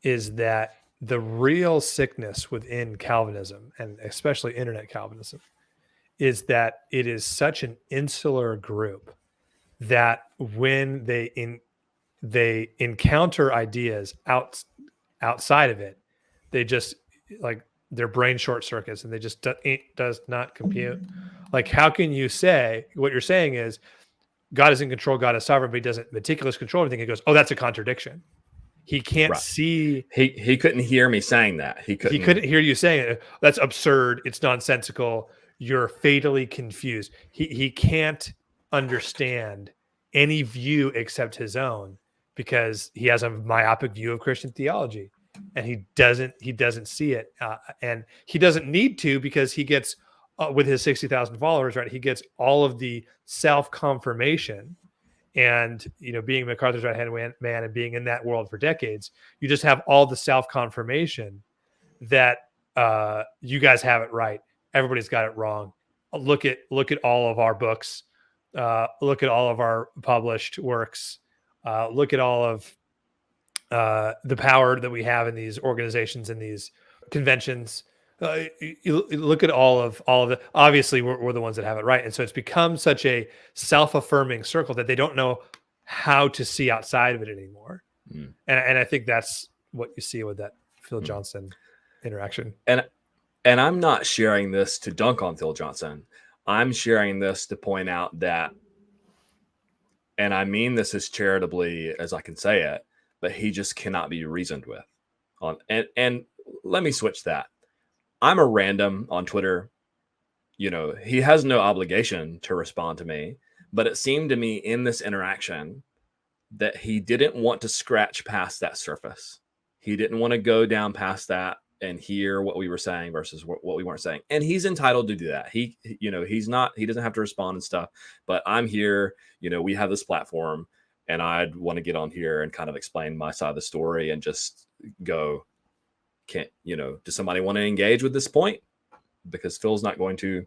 is that the real sickness within Calvinism, and especially internet Calvinism, is that it is such an insular group that when they encounter ideas outside of it, they just, like, their brain short circuits, and they just does not compute. Like, how can you say what you're saying is God is in control, God is sovereign, but he doesn't meticulous control everything? He goes, oh, that's a contradiction. He can't see. He couldn't hear me saying that. He couldn't hear you saying it. That's absurd. It's nonsensical. You're fatally confused. He can't understand any view except his own, because he has a myopic view of Christian theology, and he doesn't see it, and he doesn't need to, because he gets with his 60,000 followers, right? He gets all of the self confirmation. And, being MacArthur's right-hand man and being in that world for decades, you just have all the self-confirmation that you guys have it right. Everybody's got it wrong. Look at all of our books. Look at all of our published works. Look at all of the power that we have in these organizations and these conventions. You look at all of the, obviously we're the ones that have it right. And so it's become such a self-affirming circle that they don't know how to see outside of it anymore. And I think that's what you see with that Phil Johnson interaction. And I'm not sharing this to dunk on Phil Johnson. I'm sharing this to point out that, and I mean this as charitably as I can say it, but he just cannot be reasoned with. And let me switch that. I'm a random on Twitter. He has no obligation to respond to me, But it seemed to me in this interaction that he didn't want to scratch past that surface. He didn't want to go down past that and hear what we were saying versus what we weren't saying. And he's entitled to do that. He doesn't have to respond and stuff, but I'm here, we have this platform, and I'd want to get on here and kind of explain my side of the story and just go, does somebody want to engage with this point? Because Phil's not going to,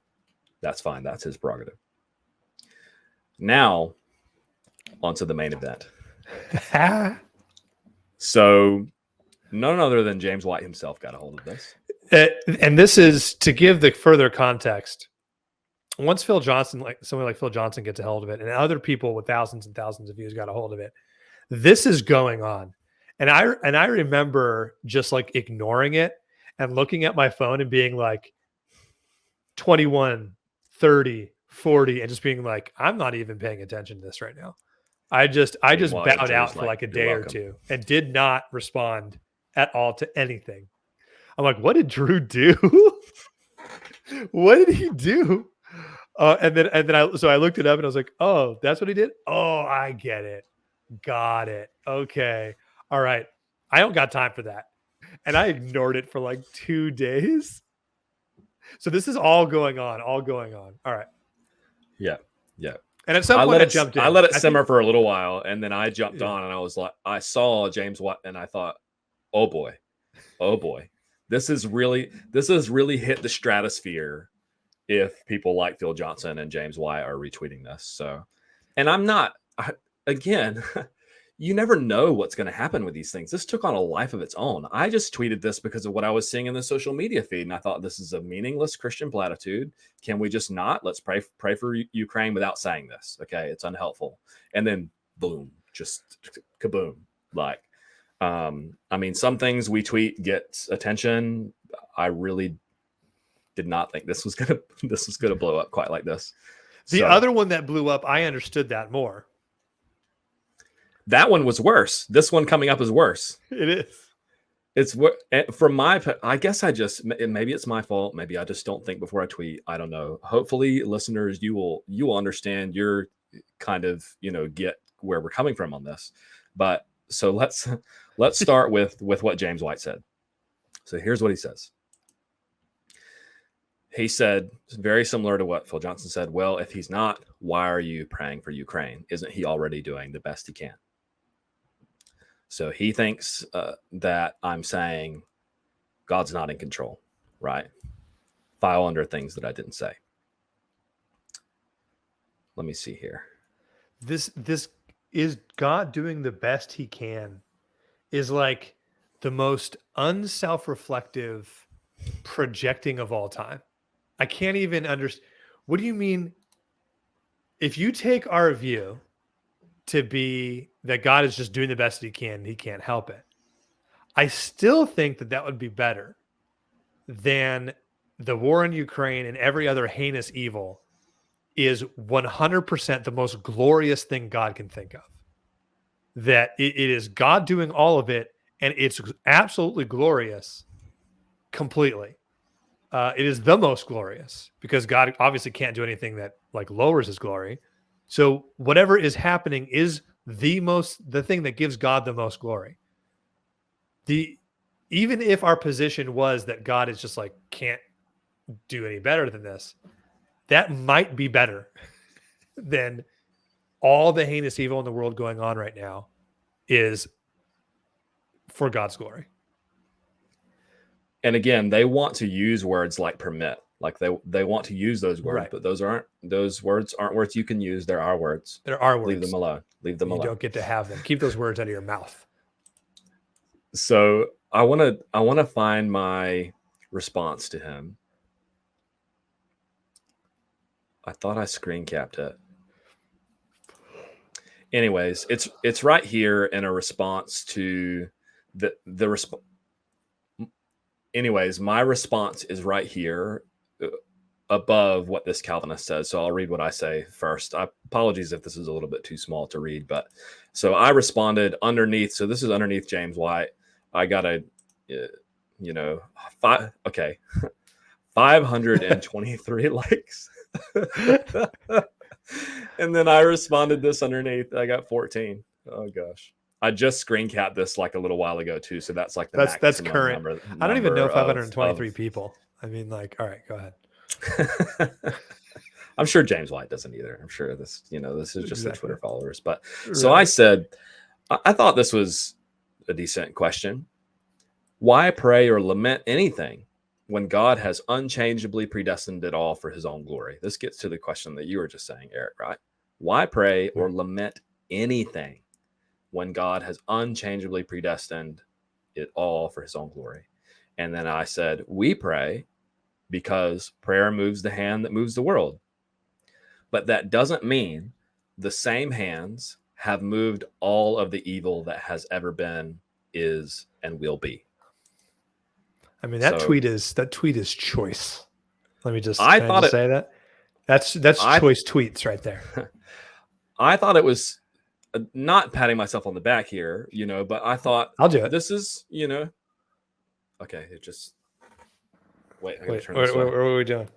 that's fine. That's his prerogative. Now, onto the main event. So none other than James White himself got a hold of this. And this is to give the further context. Once Phil Johnson, somebody like Phil Johnson gets a hold of it, and other people with thousands and thousands of views got a hold of it, this is going on. And I remember just like ignoring it and looking at my phone and being like 21, 30, 40, and just being like, I'm not even paying attention to this right now. I just bowed out for like a day or two and did not respond at all to anything. I'm like, what did Drew do? What did he do? And then I looked it up and I was like, oh, that's what he did. Oh, I get it. Got it. Okay. All right. I don't got time for that. And I ignored it for like 2 days. So this is all going on. All right. Yeah. And at some point I jumped in. I let it simmer for a little while, and then I jumped on, and I was like, I saw James White, and I thought, oh boy, this has really hit the stratosphere if people like Phil Johnson and James White are retweeting this. So, and again, you never know what's going to happen with these things. This took on a life of its own. I just tweeted this because of what I was seeing in the social media feed, and I thought this is a meaningless Christian platitude. Can we just not? Let's pray for Ukraine without saying this. Okay, it's unhelpful. And then boom, just kaboom. Like, some things we tweet get attention. I really did not think this was gonna blow up quite like this. The other one that blew up, I understood that more. That one was worse. This one coming up is worse. It is. It's what from I guess maybe it's my fault. Maybe I just don't think before I tweet. I don't know. Hopefully, listeners, you will understand. You're kind of get where we're coming from on this. But so let's start with what James White said. So here's what he says. He said, very similar to what Phil Johnson said. Well, if he's not, why are you praying for Ukraine? Isn't he already doing the best he can? So he thinks that I'm saying God's not in control, right? File under things that I didn't say. Let me see here. This is God doing the best he can is like the most unself-reflective projecting of all time. I can't even understand. What do you mean? If you take our view to be that God is just doing the best he can, he can't help it, I still think that would be better than the war in Ukraine and every other heinous evil is 100% the most glorious thing God can think of. That it is God doing all of it, and it's absolutely glorious completely. It is the most glorious because God obviously can't do anything that like lowers his glory. So whatever is happening is the thing that gives God the most glory. Even if our position was that God is just like can't do any better than this, that might be better than all the heinous evil in the world going on right now is for God's glory. And again, they want to use words like permit. Like they want to use those words, right. But those words aren't words you can use. They're our words. They're our words. Leave them alone. You don't get to have them. Keep those words out of your mouth. So I want to find my response to him. I thought I screen capped it. Anyways, it's right here in a response to the response. Anyways, my response is right here above what this Calvinist says. So I'll read what I say first. Apologies if this is a little bit too small to read, but so I responded underneath. So this is underneath James White. I got 523 likes. And then I responded this underneath. I got 14. Oh gosh. I just screen capped this like a little while ago too. So that's like the That's maximum current. number. I don't even know Number 523 of people. I mean, like, all right, go ahead. I'm sure James White doesn't either. I'm sure this, this is just the Twitter followers. But so Right. I said, I thought this was a decent question. Why pray or lament anything when God has unchangeably predestined it all for his own glory? This gets to the question that you were just saying, Eric, right? Why pray or lament anything when God has unchangeably predestined it all for his own glory? And then I said, we pray because prayer moves the hand that moves the world. But that doesn't mean the same hands have moved all of the evil that has ever been, is, and will be. I mean, that tweet is choice. Let me just say that. That's choice tweets right there. I thought it was not patting myself on the back here, but I thought I'll do it. This is, okay. It just wait. I gotta turn what this way. what are we doing?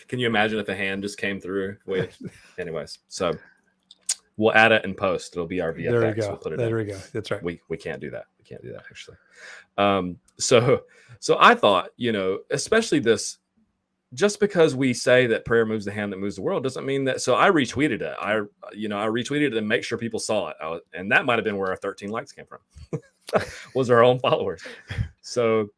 Can you imagine if a hand just came through? Wait. Anyways, so we'll add it in post. It'll be our VFX. There we go. We'll put it there we go. That's right. We can't do that. We can't do that actually. So I thought, especially this, just because we say that prayer moves the hand that moves the world doesn't mean that. So I retweeted it. I retweeted it and make sure people saw it. And that might've been where our 13 likes came from. Was our own followers. So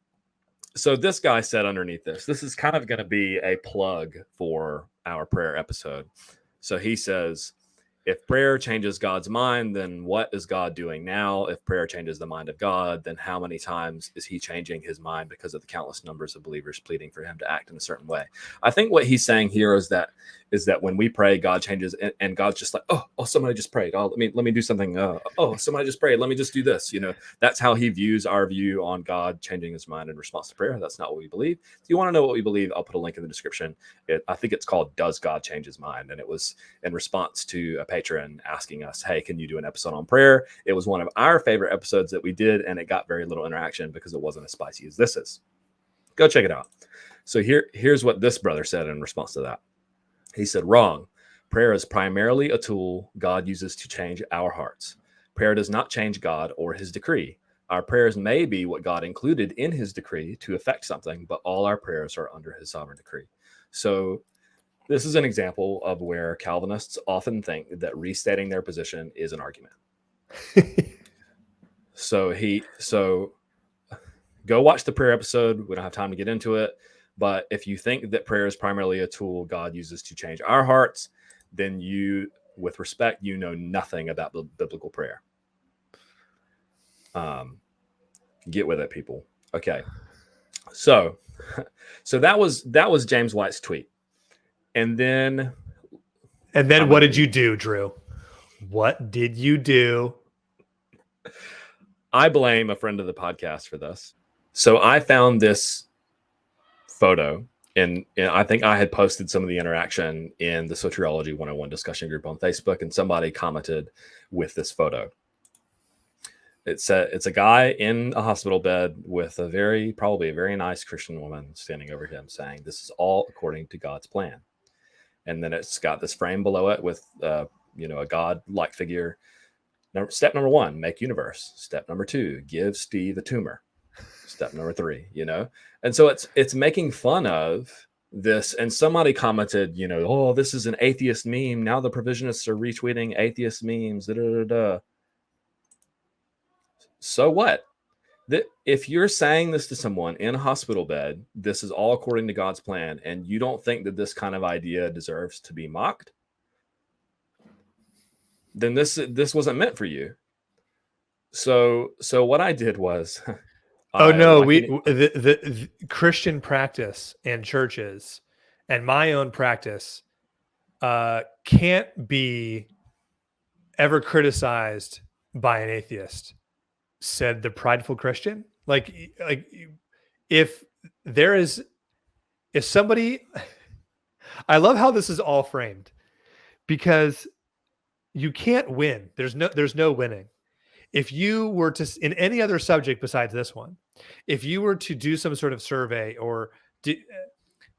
this guy said underneath this is kind of going to be a plug for our prayer episode. So he says, if prayer changes God's mind, then what is God doing now? If prayer changes the mind of God, then how many times is he changing his mind because of the countless numbers of believers pleading for him to act in a certain way? I think what he's saying here is that when we pray, God changes, and God's just like, oh, somebody just prayed. Oh, let me do something. Oh, somebody just prayed. Let me just do this. That's how he views our view on God changing his mind in response to prayer. That's not what we believe. If you want to know what we believe, I'll put a link in the description. I think it's called Does God Change His Mind? And it was in response to a patron asking us, hey, can you do an episode on prayer? It was one of our favorite episodes that we did, and it got very little interaction because it wasn't as spicy as this is. Go check it out. So here's what this brother said in response to that. He said, wrong. Prayer is primarily a tool God uses to change our hearts. Prayer does not change God or his decree. Our prayers may be what God included in his decree to affect something, but all our prayers are under his sovereign decree. So this is an example of where Calvinists often think that restating their position is an argument. So go watch the prayer episode. We don't have time to get into it. But if you think that prayer is primarily a tool God uses to change our hearts, then you, with respect, know nothing about biblical prayer. Get with it, people. Okay. So that was James White's tweet. And then what did you do, Drew? What did you do? I blame a friend of the podcast for this. So I found this photo, and I think I had posted some of the interaction in the Soteriology 101 discussion group on Facebook, and somebody commented with this photo. It's a guy in a hospital bed with probably a very nice Christian woman standing over him saying, this is all according to God's plan. And then it's got this frame below it with, a God-like figure. Step number 1, make universe. Step number 2, give Steve a tumor. Step number 3, And so it's making fun of this. And somebody commented, oh, this is an atheist meme. Now the provisionists are retweeting atheist memes. So what? If you're saying this to someone in a hospital bed, this is all according to God's plan, and you don't think that this kind of idea deserves to be mocked, then this wasn't meant for you. So what I did was, the Christian practice and churches and my own practice can't be ever criticized by an atheist, said the prideful Christian. Like if somebody, I love how this is all framed, because you can't win. There's no winning. If you were to, in any other subject besides this one, if you were to do some sort of survey or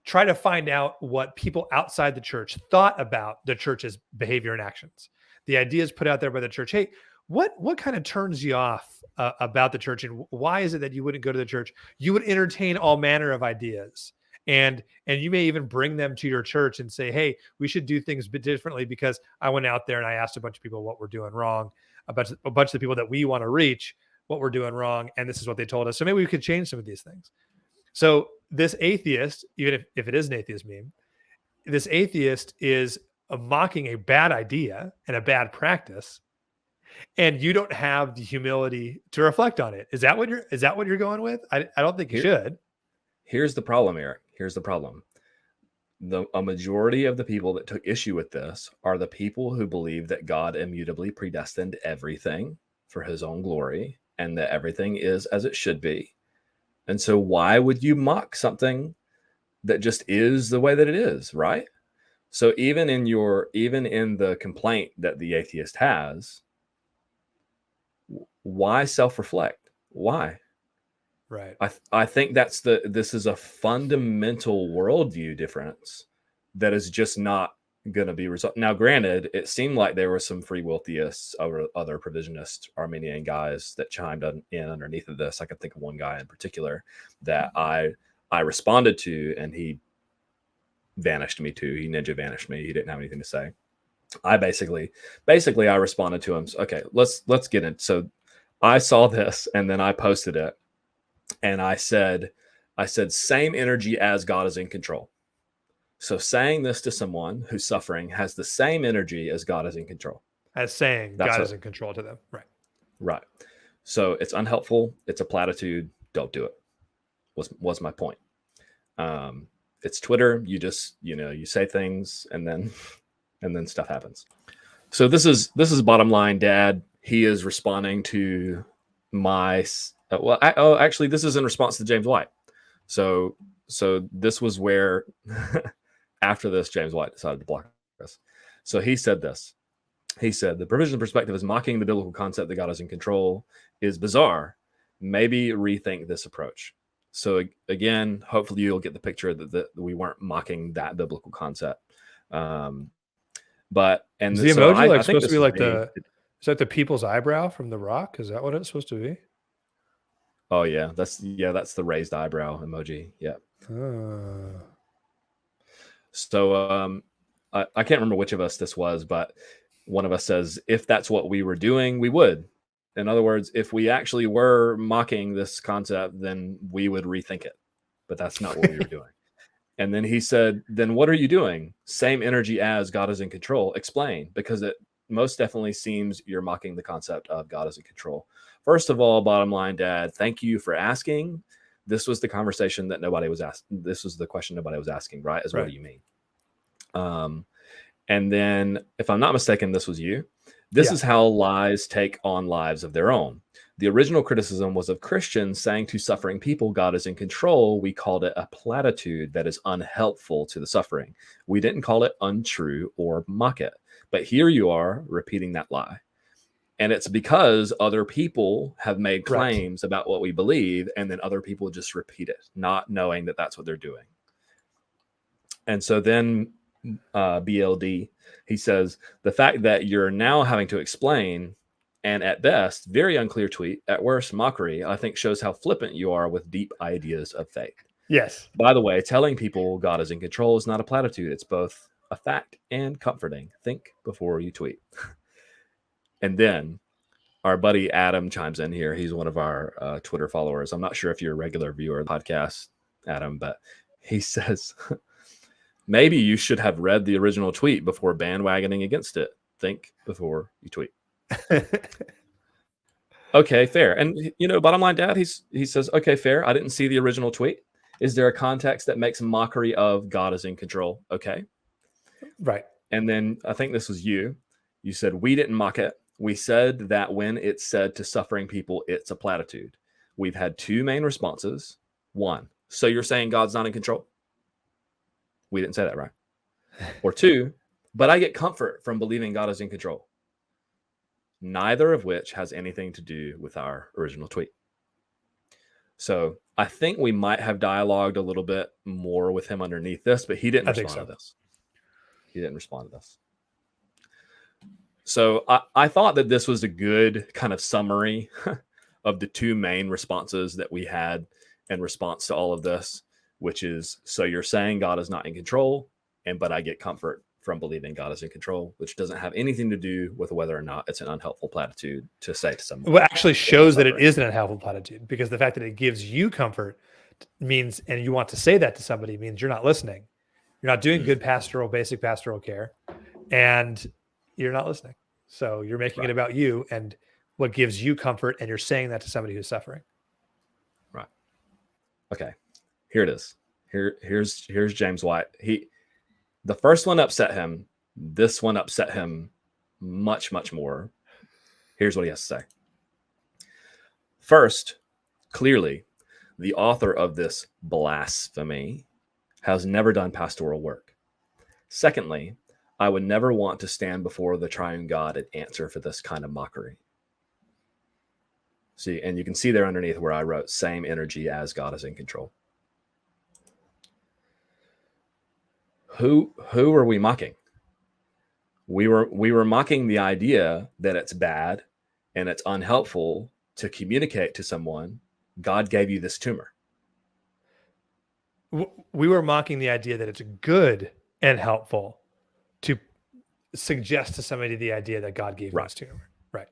try to find out what people outside the church thought about the church's behavior and actions. The ideas put out there by the church. Hey, what kind of turns you off about the church, and why is it that you wouldn't go to the church? You would entertain all manner of ideas, and you may even bring them to your church and say, hey, we should do things a bit differently because I went out there and I asked a bunch of people what we're doing wrong, a bunch of the people that we want to reach, what we're doing wrong, and this is what they told us. So maybe we could change some of these things. So this atheist, even if it is an atheist meme, this atheist is mocking a bad idea and a bad practice, and you don't have the humility to reflect on it. Is that what you're going with? I don't think you should. Here's the problem, Eric. Here's the problem. A majority of the people that took issue with this are the people who believe that God immutably predestined everything for his own glory and that everything is as it should be. And so why would you mock something that just is the way that it is, right? So even in the complaint that the atheist has, why self-reflect? Why? Right. I think this is a fundamental worldview difference that is just not going to be resolved. Now, granted, it seemed like there were some free will theists or other provisionist Arminian guys that chimed in underneath of this. I can think of one guy in particular that I responded to, and he vanished me too. He ninja vanished me. He didn't have anything to say. I basically I responded to him. Okay, let's get in. So I saw this and then I posted it. And I said, same energy as God is in control. So saying this to someone who's suffering has the same energy as God is in control. As saying God is in control to them. Right. Right. So it's unhelpful. It's a platitude. Don't do it. Was my point. It's Twitter. You just, you say things and then stuff happens. So this is bottom line, Dad. He is responding to my actually, this is in response to James White. So this was where after this, James White decided to block us. So he said this. He said, the provision perspective is mocking the biblical concept that God is in control is bizarre. Maybe rethink this approach. So again, hopefully you'll get the picture that we weren't mocking that biblical concept. But is the emoji supposed to be like is that the people's eyebrow from The Rock? Is that what it's supposed to be? Oh yeah, that's the raised eyebrow emoji. Yeah. So I can't remember which of us this was, but one of us says, if that's what we were doing, we would. In other words, if we actually were mocking this concept, then we would rethink it. But that's not what we were doing. And then he said, then what are you doing? Same energy as God is in control. Explain, because it most definitely seems you're mocking the concept of God is in control. First of all, bottom line, Dad, thank you for asking. This was the conversation that nobody was asking. This was the question nobody was asking, right? Right. What do you mean? And then, if I'm not mistaken, this was you. This is how lies take on lives of their own. The original criticism was of Christians saying to suffering people, God is in control. We called it a platitude that is unhelpful to the suffering. We didn't call it untrue or mock it. But here you are repeating that lie. And it's because other people have made claims about what we believe, and then other people just repeat it, not knowing that that's what they're doing. And so then BLD, he says, the fact that you're now having to explain, and at best, very unclear tweet, at worst, mockery, I think shows how flippant you are with deep ideas of faith. Yes. By the way, telling people God is in control is not a platitude. It's both a fact and comforting. Think before you tweet. And then our buddy Adam chimes in here. He's one of our Twitter followers. I'm not sure if you're a regular viewer of the podcast, Adam, but he says, maybe you should have read the original tweet before bandwagoning against it. Think before you tweet. Okay, fair. And, bottom line, Dad, he says, okay, fair. I didn't see the original tweet. Is there a context that makes mockery of God is in control? Okay. Right. And then I think this was you. You said, we didn't mock it. We said that when it's said to suffering people, it's a platitude. We've had two main responses. One, so you're saying God's not in control? We didn't say that, right? Or two, but I get comfort from believing God is in control. Neither of which has anything to do with our original tweet. So I think we might have dialogued a little bit more with him underneath this, but he didn't respond to this. He didn't respond to this. So I thought that this was a good kind of summary of the two main responses that we had in response to all of this, which is, so you're saying God is not in control, but I get comfort from believing God is in control, which doesn't have anything to do with whether or not it's an unhelpful platitude to say to someone. Well, actually shows that it is an unhelpful platitude, because the fact that it gives you comfort means, and you want to say that to somebody, means you're not listening. You're not doing good basic pastoral care, and you're not listening. So you're making it about you and what gives you comfort, and you're saying that to somebody who's suffering. Right. Okay. Here it is. Here's James White. The first one upset him. This one upset him much, much more. Here's what he has to say. First, clearly, the author of this blasphemy has never done pastoral work. Secondly, I would never want to stand before the triune God and answer for this kind of mockery. See, and you can see there underneath where I wrote, same energy as God is in control. Who are we mocking? We were mocking the idea that it's bad and it's unhelpful to communicate to someone, God gave you this tumor. We were mocking the idea that it's good and helpful to suggest to somebody the idea that God gave you this tumor. Right.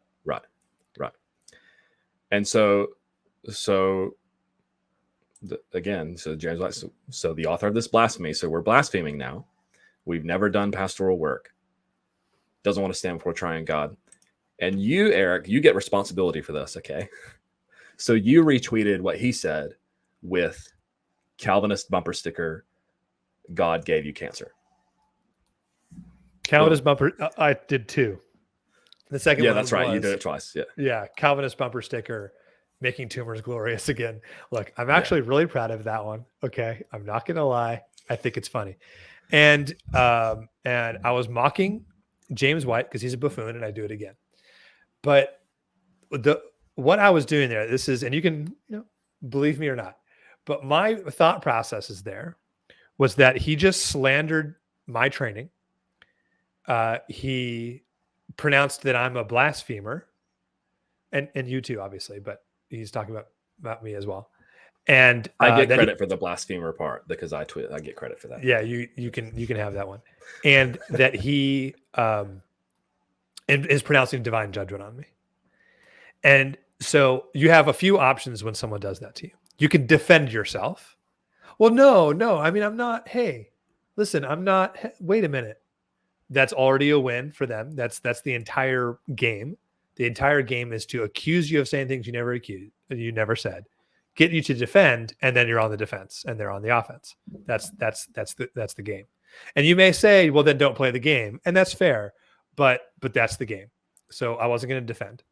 And so James White, so the author of this blasphemy, so we're blaspheming now. We've never done pastoral work. Doesn't want to stand before triune God. And you, Eric, you get responsibility for this, okay? So you retweeted what he said with Calvinist bumper sticker, God gave you cancer. Calvinist bumper, I did too. The second one, that's right. You did it twice. Yeah. Calvinist bumper sticker, making tumors glorious again. Look, I'm actually really proud of that one. Okay. I'm not going to lie. I think it's funny. And I was mocking James White because he's a buffoon, and I do it again. But what I was doing there, this is, and you can believe me or not, but my thought process is there was that he just slandered my training. He pronounced that I'm a blasphemer, and you too, obviously, but he's talking about me as well. And I get credit for the blasphemer part because I get credit for that. Yeah, you can have that one. And that he is pronouncing divine judgment on me. And so you have a few options when someone does that to you. You can defend yourself. Well, no. I mean, I'm not. Hey, listen, I'm not. Wait a minute. That's already a win for them. That's the entire game. The entire game is to accuse you of saying things you never said, get you to defend, and then you're on the defense and they're on the offense. That's the game. And you may say, well, then don't play the game, and that's fair, but that's the game. So I wasn't going to defend.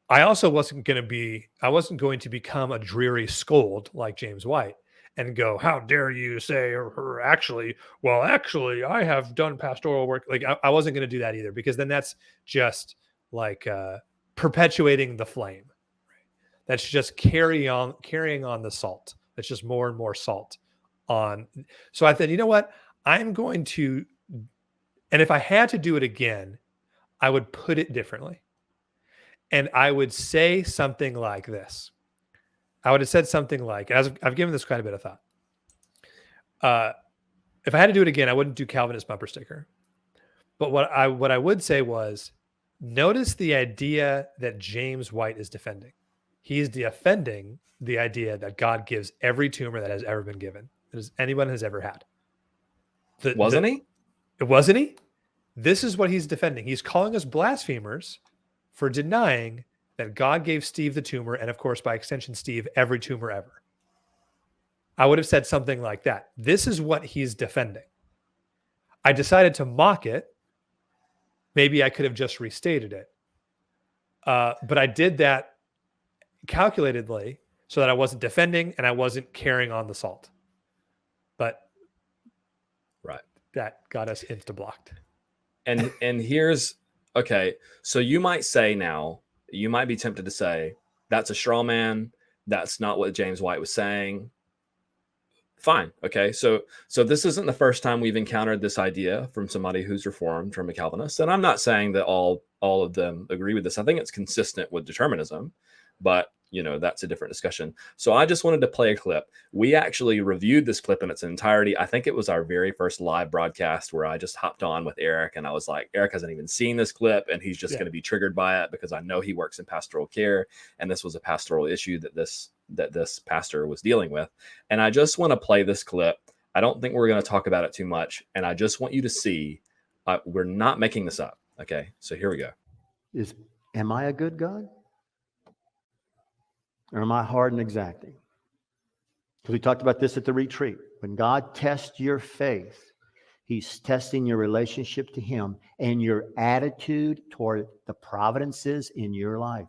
I also wasn't going to become a dreary scold like James White and go, how dare you say, or actually, I have done pastoral work. Like I wasn't going to do that either, because then that's just like perpetuating the flame. Right? That's just carrying on the salt. That's just more and more salt on. So I thought, you know what? I'm going to, and if I had to do it again, I would put it differently. And I would say something like this. I would have said something like, as I've given this quite a bit of thought. If I had to do it again, I wouldn't do Calvinist bumper sticker. But what I would say was, notice the idea that James White is defending. He's defending the idea that God gives every tumor that has ever been given, that anyone has ever had. Wasn't he? Wasn't he? This is what he's defending. He's calling us blasphemers for denying that God gave Steve the tumor, and of course, by extension, Steve, every tumor ever. I would have said something like that. This is what he's defending. I decided to mock it. Maybe I could have just restated it. But I did that calculatedly so that I wasn't defending and I wasn't carrying on the salt. But that got us insta-blocked. And here's, okay, so you might say now, you might be tempted to say, that's a straw man. That's not what James White was saying. Fine. Okay. So this isn't the first time we've encountered this idea from somebody who's Reformed, from a Calvinist. And I'm not saying that all of them agree with this. I think it's consistent with determinism, but that's a different discussion. So I just wanted to play a clip. We actually reviewed this clip in its entirety. I think it was our very first live broadcast where I just hopped on with Eric, and I was like, Eric hasn't even seen this clip, and he's just going to be triggered by it because I know he works in pastoral care, and this was a pastoral issue that this pastor was dealing with. And I just want to play this clip. I don't think we're going to talk about it too much, and I just want you to see we're not making this up. Okay, so here we go. Am I a good God? Or am I hard and exacting? Because we talked about this at the retreat. When God tests your faith, he's testing your relationship to him and your attitude toward the providences in your life.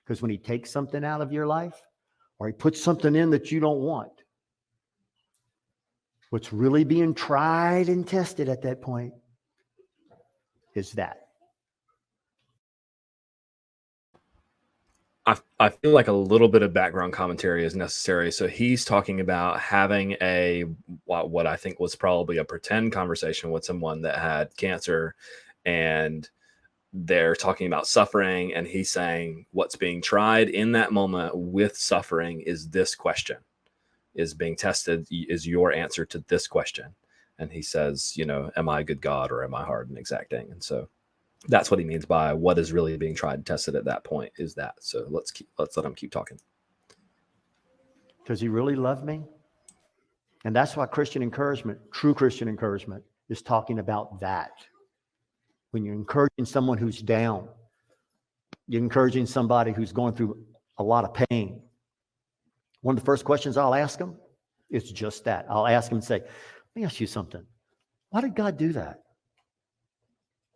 Because when he takes something out of your life, or he puts something in that you don't want, what's really being tried and tested at that point is that. I feel like a little bit of background commentary is necessary. So he's talking about having what I think was probably a pretend conversation with someone that had cancer, and they're talking about suffering. And he's saying what's being tried in that moment with suffering is this question, is being tested, is your answer to this question. And he says, am I a good God or am I hard and exacting? And so that's what he means by what is really being tried and tested at that point is that. So let's let him keep talking. Does he really love me? And that's why Christian encouragement, true Christian encouragement, is talking about that. When you're encouraging someone who's down, you're encouraging somebody who's going through a lot of pain. One of the first questions I'll ask them is just that. I'll ask them and say, let me ask you something. Why did God do that?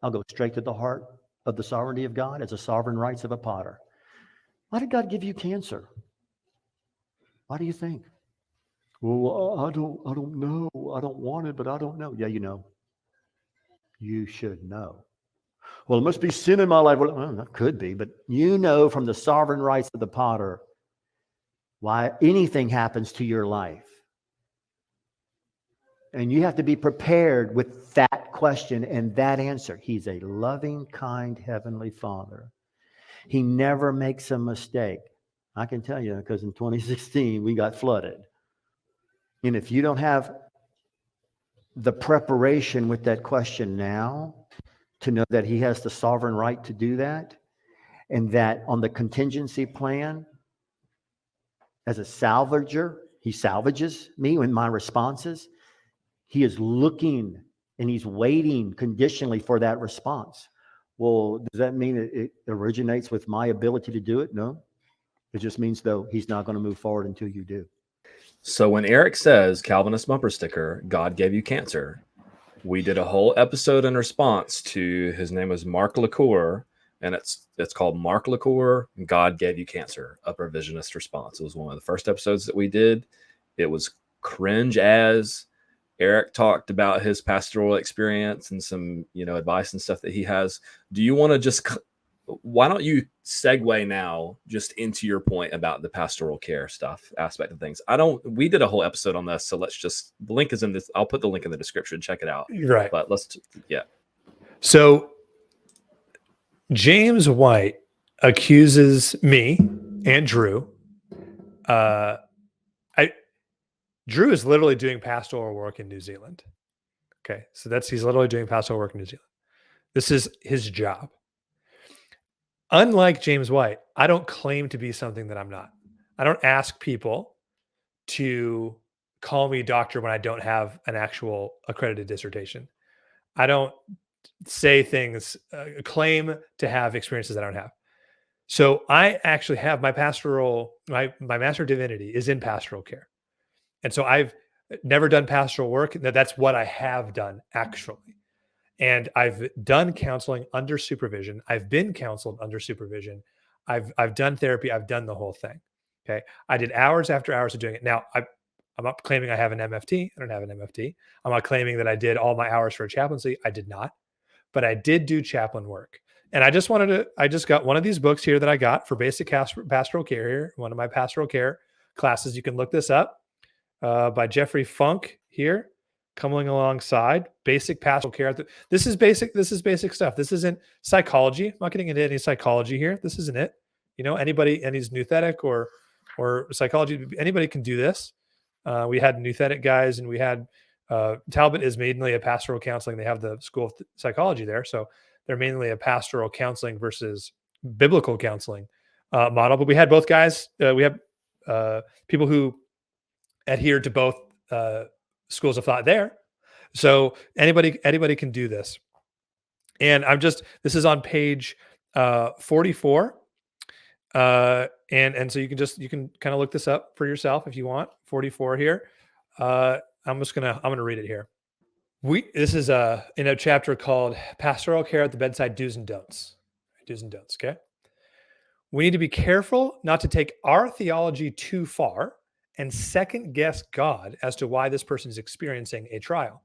I'll go straight to the heart of the sovereignty of God as the sovereign rights of a potter. Why did God give you cancer? Why do you think? Well, I don't know. I don't want it, but I don't know. Yeah, you know. You should know. Well, it must be sin in my life. Well, that could be, but you know from the sovereign rights of the potter why anything happens to your life. And you have to be prepared with that question and that answer. He's a loving, kind, heavenly Father. He never makes a mistake. I can tell you, because in 2016, we got flooded. And if you don't have the preparation with that question now, to know that he has the sovereign right to do that, and that on the contingency plan, as a salvager, he salvages me in my responses. He is looking and he's waiting conditionally for that response. Well, does that mean it originates with my ability to do it? No. It just means, though, he's not going to move forward until you do. So when Eric says, Calvinist bumper sticker, God gave you cancer, we did a whole episode in response to, his name was Mark LaCour, and it's called Mark LaCour, God Gave You Cancer, a Provisionist Response. It was one of the first episodes that we did. It was cringe as Eric talked about his pastoral experience and some, advice and stuff that he has. Do you want to why don't you segue now just into your point about the pastoral care stuff aspect of things? We did a whole episode on this. So the link is in this. I'll put the link in the description. Check it out. Right. But yeah. So James White accuses me and Drew. Drew is literally doing pastoral work in New Zealand. Okay. So he's literally doing pastoral work in New Zealand. This is his job. Unlike James White, I don't claim to be something that I'm not. I don't ask people to call me doctor when I don't have an actual accredited dissertation. I don't say things, claim to have experiences that I don't have. So I actually have my Master of Divinity is in pastoral care. And so I've never done pastoral work. That's what I have done, actually. And I've done counseling under supervision. I've been counseled under supervision. I've done therapy. I've done the whole thing. Okay. I did hours after hours of doing it. Now, I'm not claiming I have an MFT. I don't have an MFT. I'm not claiming that I did all my hours for a chaplaincy. I did not. But I did do chaplain work. And I just got one of these books here that I got for basic pastoral care here, one of my pastoral care classes. You can look this up by Jeffrey Funk here, coming alongside basic pastoral care. This is basic stuff. This isn't psychology. I'm not getting into any psychology here. This isn't it. Anybody, any's nouthetic or psychology, anybody can do this. We had nouthetic guys, and we had Talbot is mainly a pastoral counseling. They have the School of Psychology there, so they're mainly a pastoral counseling versus biblical counseling model. But we had both guys. We have people who adhere to both schools of thought there. So anybody can do this. And this is on page 44. And so you can kind of look this up for yourself if you want. 44 here. I'm going to read it here. This is in a chapter called Pastoral Care at the Bedside, Do's and Don'ts. Do's and don'ts, okay? We need to be careful not to take our theology too far and second guess God as to why this person is experiencing a trial.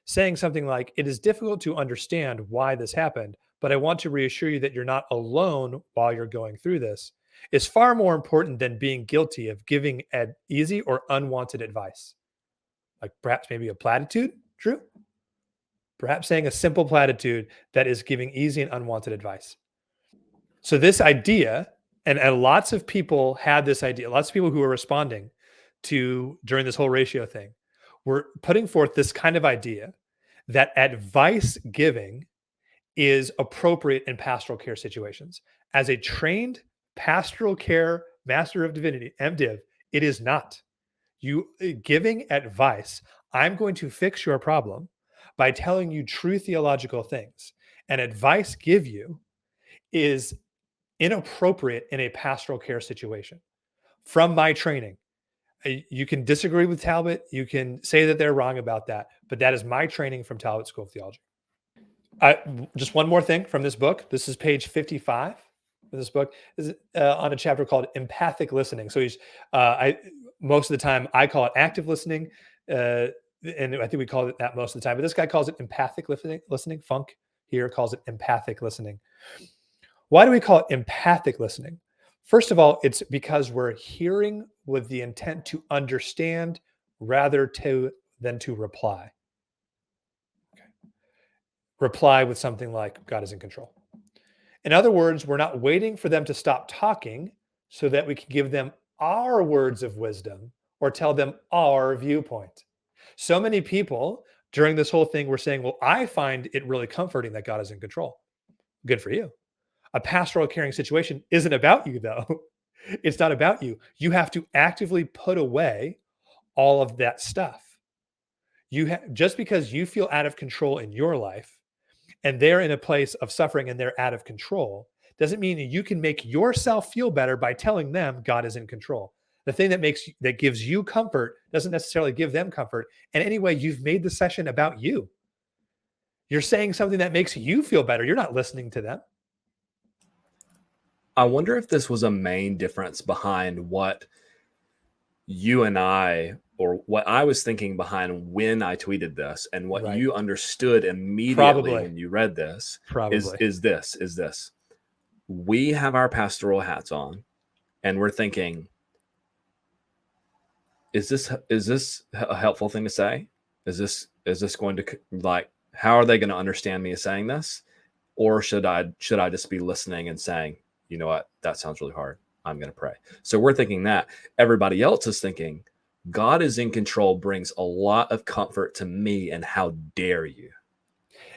Saying something like, it is difficult to understand why this happened, but I want to reassure you that you're not alone while you're going through this, is far more important than being guilty of giving easy or unwanted advice. Like perhaps maybe a platitude, Drew? Perhaps saying a simple platitude that is giving easy and unwanted advice. So this idea, and lots of people had this idea, lots of people who were responding to during this whole ratio thing were putting forth this kind of idea that advice giving is appropriate in pastoral care situations. As a trained pastoral care master of divinity, MDiv, it is not. You giving advice, I'm going to fix your problem by telling you true theological things. And advice give you is inappropriate in a pastoral care situation. From my training, you can disagree with Talbot. You can say that they're wrong about that, but that is my training from Talbot School of Theology. Just one more thing from this book. This is page 55 of this book. This is on a chapter called Empathic Listening. So most of the time I call it active listening, and I think we call it that most of the time. But this guy calls it empathic listening. Funk here calls it empathic listening. Why do we call it empathic listening? First of all, it's because we're hearing with the intent to understand rather than to reply. Okay. Reply with something like, God is in control. In other words, we're not waiting for them to stop talking so that we can give them our words of wisdom or tell them our viewpoint. So many people during this whole thing were saying, well, I find it really comforting that God is in control. Good for you. A pastoral caring situation isn't about you, though. It's not about you. You have to actively put away all of that stuff. Just because you feel out of control in your life and they're in a place of suffering and they're out of control doesn't mean that you can make yourself feel better by telling them God is in control. The thing that gives you comfort doesn't necessarily give them comfort. And anyway, you've made the session about you. You're saying something that makes you feel better. You're not listening to them. I wonder if this was a main difference behind what you and I, or what I was thinking behind when I tweeted this and what you understood immediately when you read this is this. We have our pastoral hats on and we're thinking, is this a helpful thing to say? Is this going to, like, how are they going to understand me as saying this? Or should I just be listening and saying, you know what, that sounds really hard, I'm going to pray. So we're thinking that. Everybody else is thinking, God is in control brings a lot of comfort to me, and how dare you?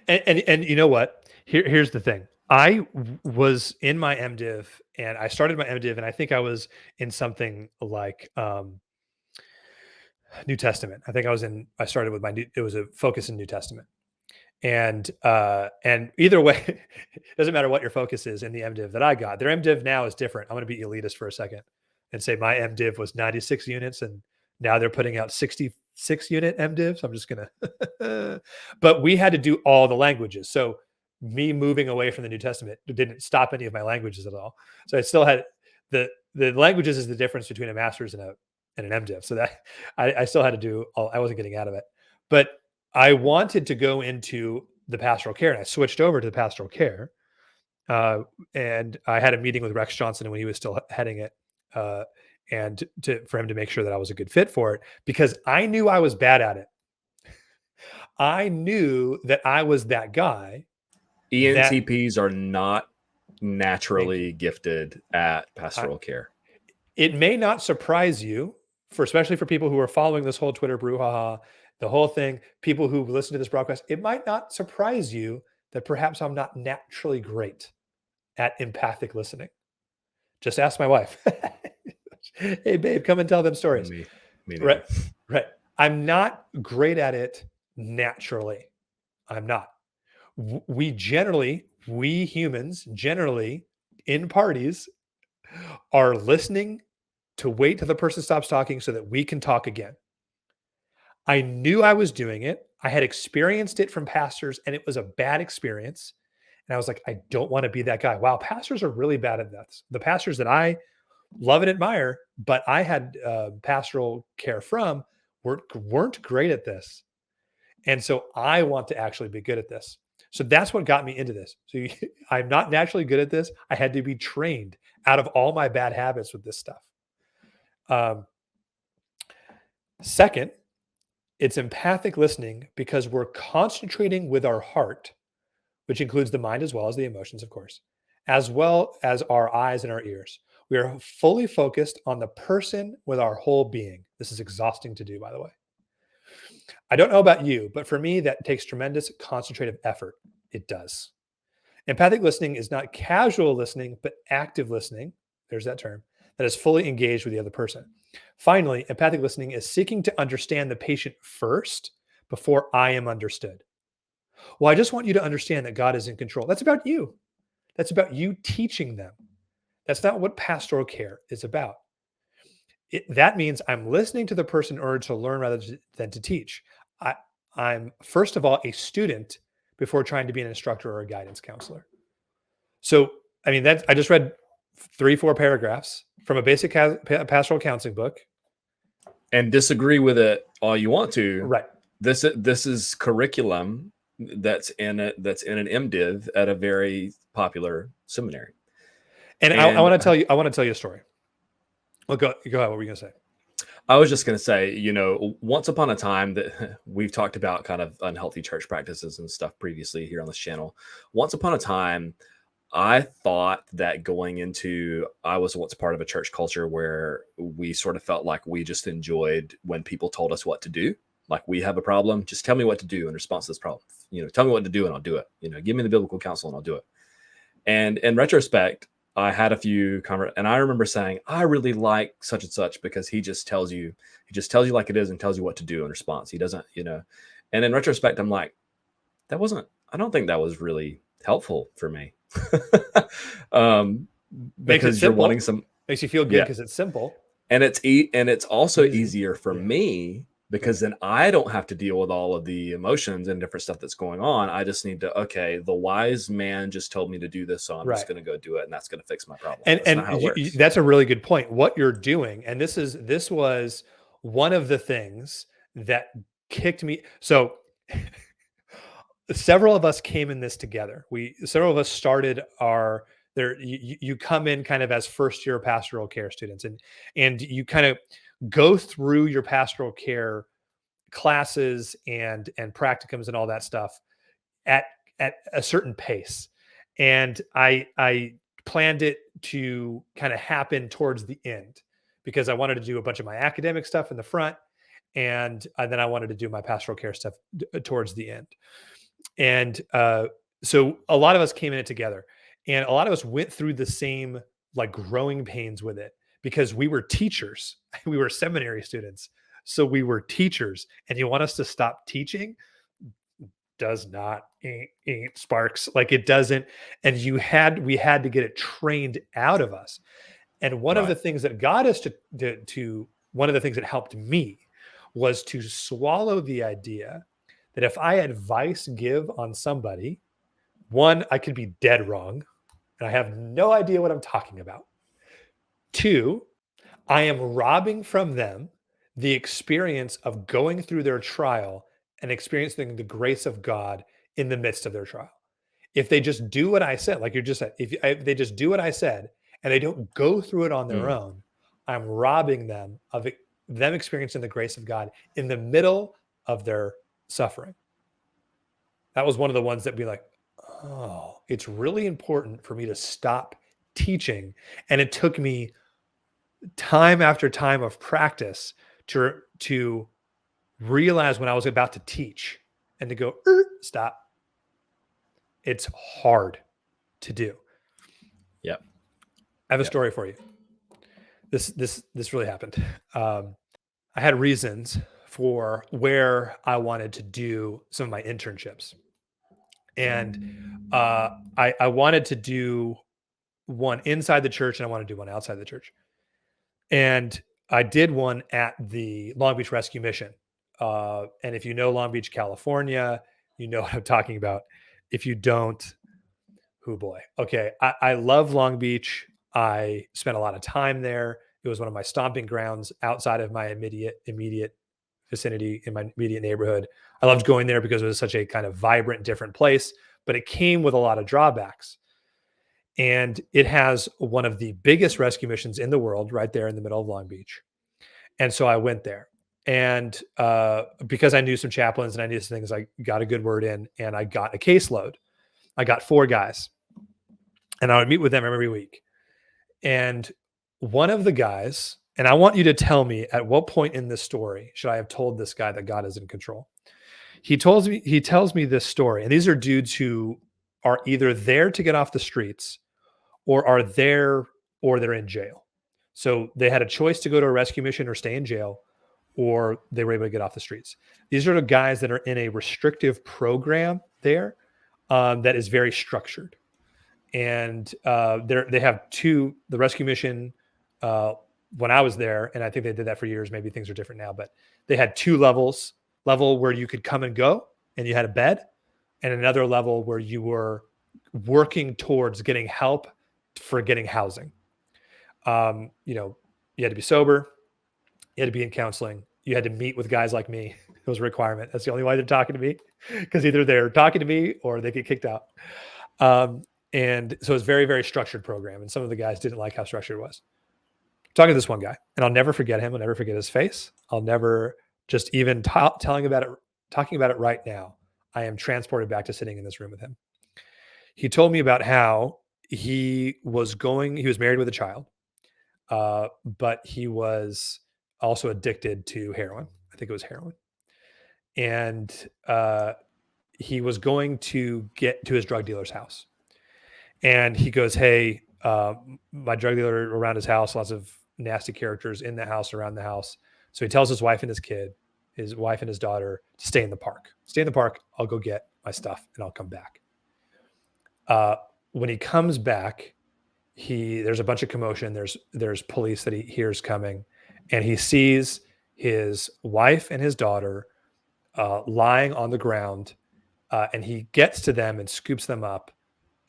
And you know what? Here's the thing. I was in my MDiv, and I started my MDiv, and I think I was in something like New Testament. I think I started with it was a focus in New Testament. And either way, it doesn't matter what your focus is in the MDiv that I got. Their MDiv now is different. I'm going to be elitist for a second and say my MDiv was 96 units and now they're putting out 66 unit MDivs. I'm just going to, but we had to do all the languages. So me moving away from the New Testament didn't stop any of my languages at all. So I still had the languages is the difference between a master's and an MDiv. So that I still had to do I wasn't getting out of it, but I wanted to go into the pastoral care, and I switched over to the pastoral care. and I had a meeting with Rex Johnson when he was still heading it, and for him to make sure that I was a good fit for it, because I knew I was bad at it. I knew that I was that guy. ENTPs are not naturally gifted at pastoral care. It may not surprise you, especially for people who are following this whole Twitter brouhaha, the whole thing, people who listen to this broadcast, it might not surprise you that perhaps I'm not naturally great at empathic listening. Just ask my wife. Hey, babe, come and tell them stories. Me right. I'm not great at it naturally. I'm not. We humans generally in parties are listening to wait till the person stops talking so that we can talk again. I knew I was doing it. I had experienced it from pastors, and it was a bad experience. And I was like, I don't want to be that guy. Wow, pastors are really bad at this. The pastors that I love and admire, but I had pastoral care from, weren't great at this. And so I want to actually be good at this. So that's what got me into this. So I'm not naturally good at this. I had to be trained out of all my bad habits with this stuff. Second, it's empathic listening because we're concentrating with our heart, which includes the mind as well as the emotions, of course, as well as our eyes and our ears. We are fully focused on the person with our whole being. This is exhausting to do, by the way. I don't know about you, but for me, that takes tremendous concentrative effort. It does. Empathic listening is not casual listening, but active listening. There's that term, that is fully engaged with the other person. Finally, empathic listening is seeking to understand the patient first before I am understood. Well, I just want you to understand that God is in control. That's about you. That's about you teaching them. That's not what pastoral care is about. That means I'm listening to the person in order to learn rather than to teach. I'm first of all a student before trying to be an instructor or a guidance counselor. So, I mean, I just read 3-4 paragraphs from a basic pastoral counseling book. And disagree with it all you want to. Right. This is curriculum that's in an MDiv at a very popular seminary. And I want to tell you a story. Well, go ahead. What were you going to say? I was just going to say, once upon a time that we've talked about kind of unhealthy church practices and stuff previously here on this channel. Once upon a time, I thought that I was once part of a church culture where we sort of felt like we just enjoyed when people told us what to do. Like, we have a problem, just tell me what to do in response to this problem. Tell me what to do and I'll do it. Give me the biblical counsel and I'll do it. And in retrospect, I had a few and I remember saying, I really like such and such because he just tells you like it is and tells you what to do in response. He doesn't, and in retrospect, I'm like, I don't think that was really helpful for me. Because you're wanting makes you feel good because it's simple. And it's also easier for me because then I don't have to deal with all of the emotions and different stuff that's going on. I just need to, the wise man just told me to do this, so I'm just going to go do it, and that's going to fix my problem. And that's a really good point. What you're doing, and this was one of the things that kicked me. So several of us came in this together. Several of us started you come in kind of as first year pastoral care students, and you kind of go through your pastoral care classes and practicums and all that stuff at a certain pace. And I planned it to kind of happen towards the end because I wanted to do a bunch of my academic stuff in the front, and then I wanted to do my pastoral care stuff towards the end. And so a lot of us came in it together, and a lot of us went through the same like growing pains with it because we were teachers. We were seminary students. So we were teachers, and you want us to stop teaching? Does not ain't sparks. Like, it doesn't. And we had to get it trained out of us. And one of the things that got us to one of the things that helped me was to swallow the idea that if I advice give on somebody, one, I could be dead wrong and I have no idea what I'm talking about. Two, I am robbing from them the experience of going through their trial and experiencing the grace of God in the midst of their trial. If they just do what I said, like you just said, if they just do what I said and they don't go through it on their own, I'm robbing them of them experiencing the grace of God in the middle of their suffering. That was one of the ones that be like, oh, it's really important for me to stop teaching. And it took me time after time of practice to realize when I was about to teach and to go, stop. It's hard to do. Yep. I have a story for you. This really happened. I had reasons for where I wanted to do some of my internships. And I wanted to do one inside the church and I want to do one outside the church. And I did one at the Long Beach Rescue Mission. And if you know Long Beach, California, you know what I'm talking about. If you don't, oh boy. Okay. I love Long Beach. I spent a lot of time there. It was one of my stomping grounds outside of my immediate vicinity in my immediate neighborhood. I loved going there because it was such a kind of vibrant, different place, but it came with a lot of drawbacks. And it has one of the biggest rescue missions in the world right there in the middle of Long Beach. And so I went there. And because I knew some chaplains and I knew some things, I got a good word in and I got a caseload. I got 4 guys and I would meet with them every week. And one of the guys, and I want you to tell me at what point in this story should I have told this guy that God is in control. He tells me this story. And these are dudes who are either there to get off the streets or are there or they're in jail. So they had a choice to go to a rescue mission or stay in jail, or they were able to get off the streets. These are the guys that are in a restrictive program there that is very structured. And they have the rescue mission when I was there, and I think they did that for years. Maybe things are different now, but they had 2 levels: level where you could come and go and you had a bed, and another level where you were working towards getting help for getting housing. You had to be sober, you had to be in counseling, you had to meet with guys like me. It was a requirement. That's the only way they're talking to me, because either they're talking to me or they get kicked out. And so it's very, very structured program. And some of the guys didn't like how structured it was. Talking to this one guy, and I'll never forget him. I'll never forget his face. I'll never just even talking about it right now. I am transported back to sitting in this room with him. He told me about how he was married with a child, but he was also addicted to heroin. I think it was heroin. And he was going to get to his drug dealer's house. And he goes, hey, my drug dealer around his house, lots of nasty characters in the house, around the house. So he tells his wife and his daughter to stay in the park. Stay in the park. I'll go get my stuff and I'll come back. When he comes back, there's a bunch of commotion. There's police that he hears coming, and he sees his wife and his daughter lying on the ground, and he gets to them and scoops them up,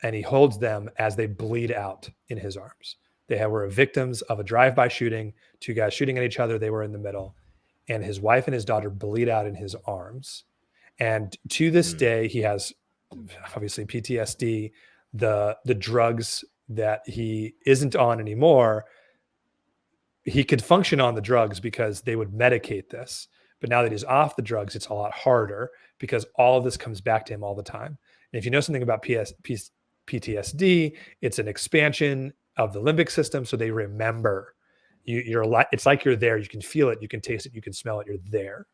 and he holds them as they bleed out in his arms. They were victims of a drive-by shooting, 2 guys shooting at each other. They were in the middle, and his wife and his daughter bleed out in his arms. And to this day, he has obviously PTSD. The drugs that he isn't on anymore, he could function on the drugs because they would medicate this. But now that he's off the drugs, it's a lot harder because all of this comes back to him all the time. And if you know something about PTSD, it's an expansion of the limbic system. So they remember it's like you're there. You can feel it. You can taste it. You can smell it. You're there.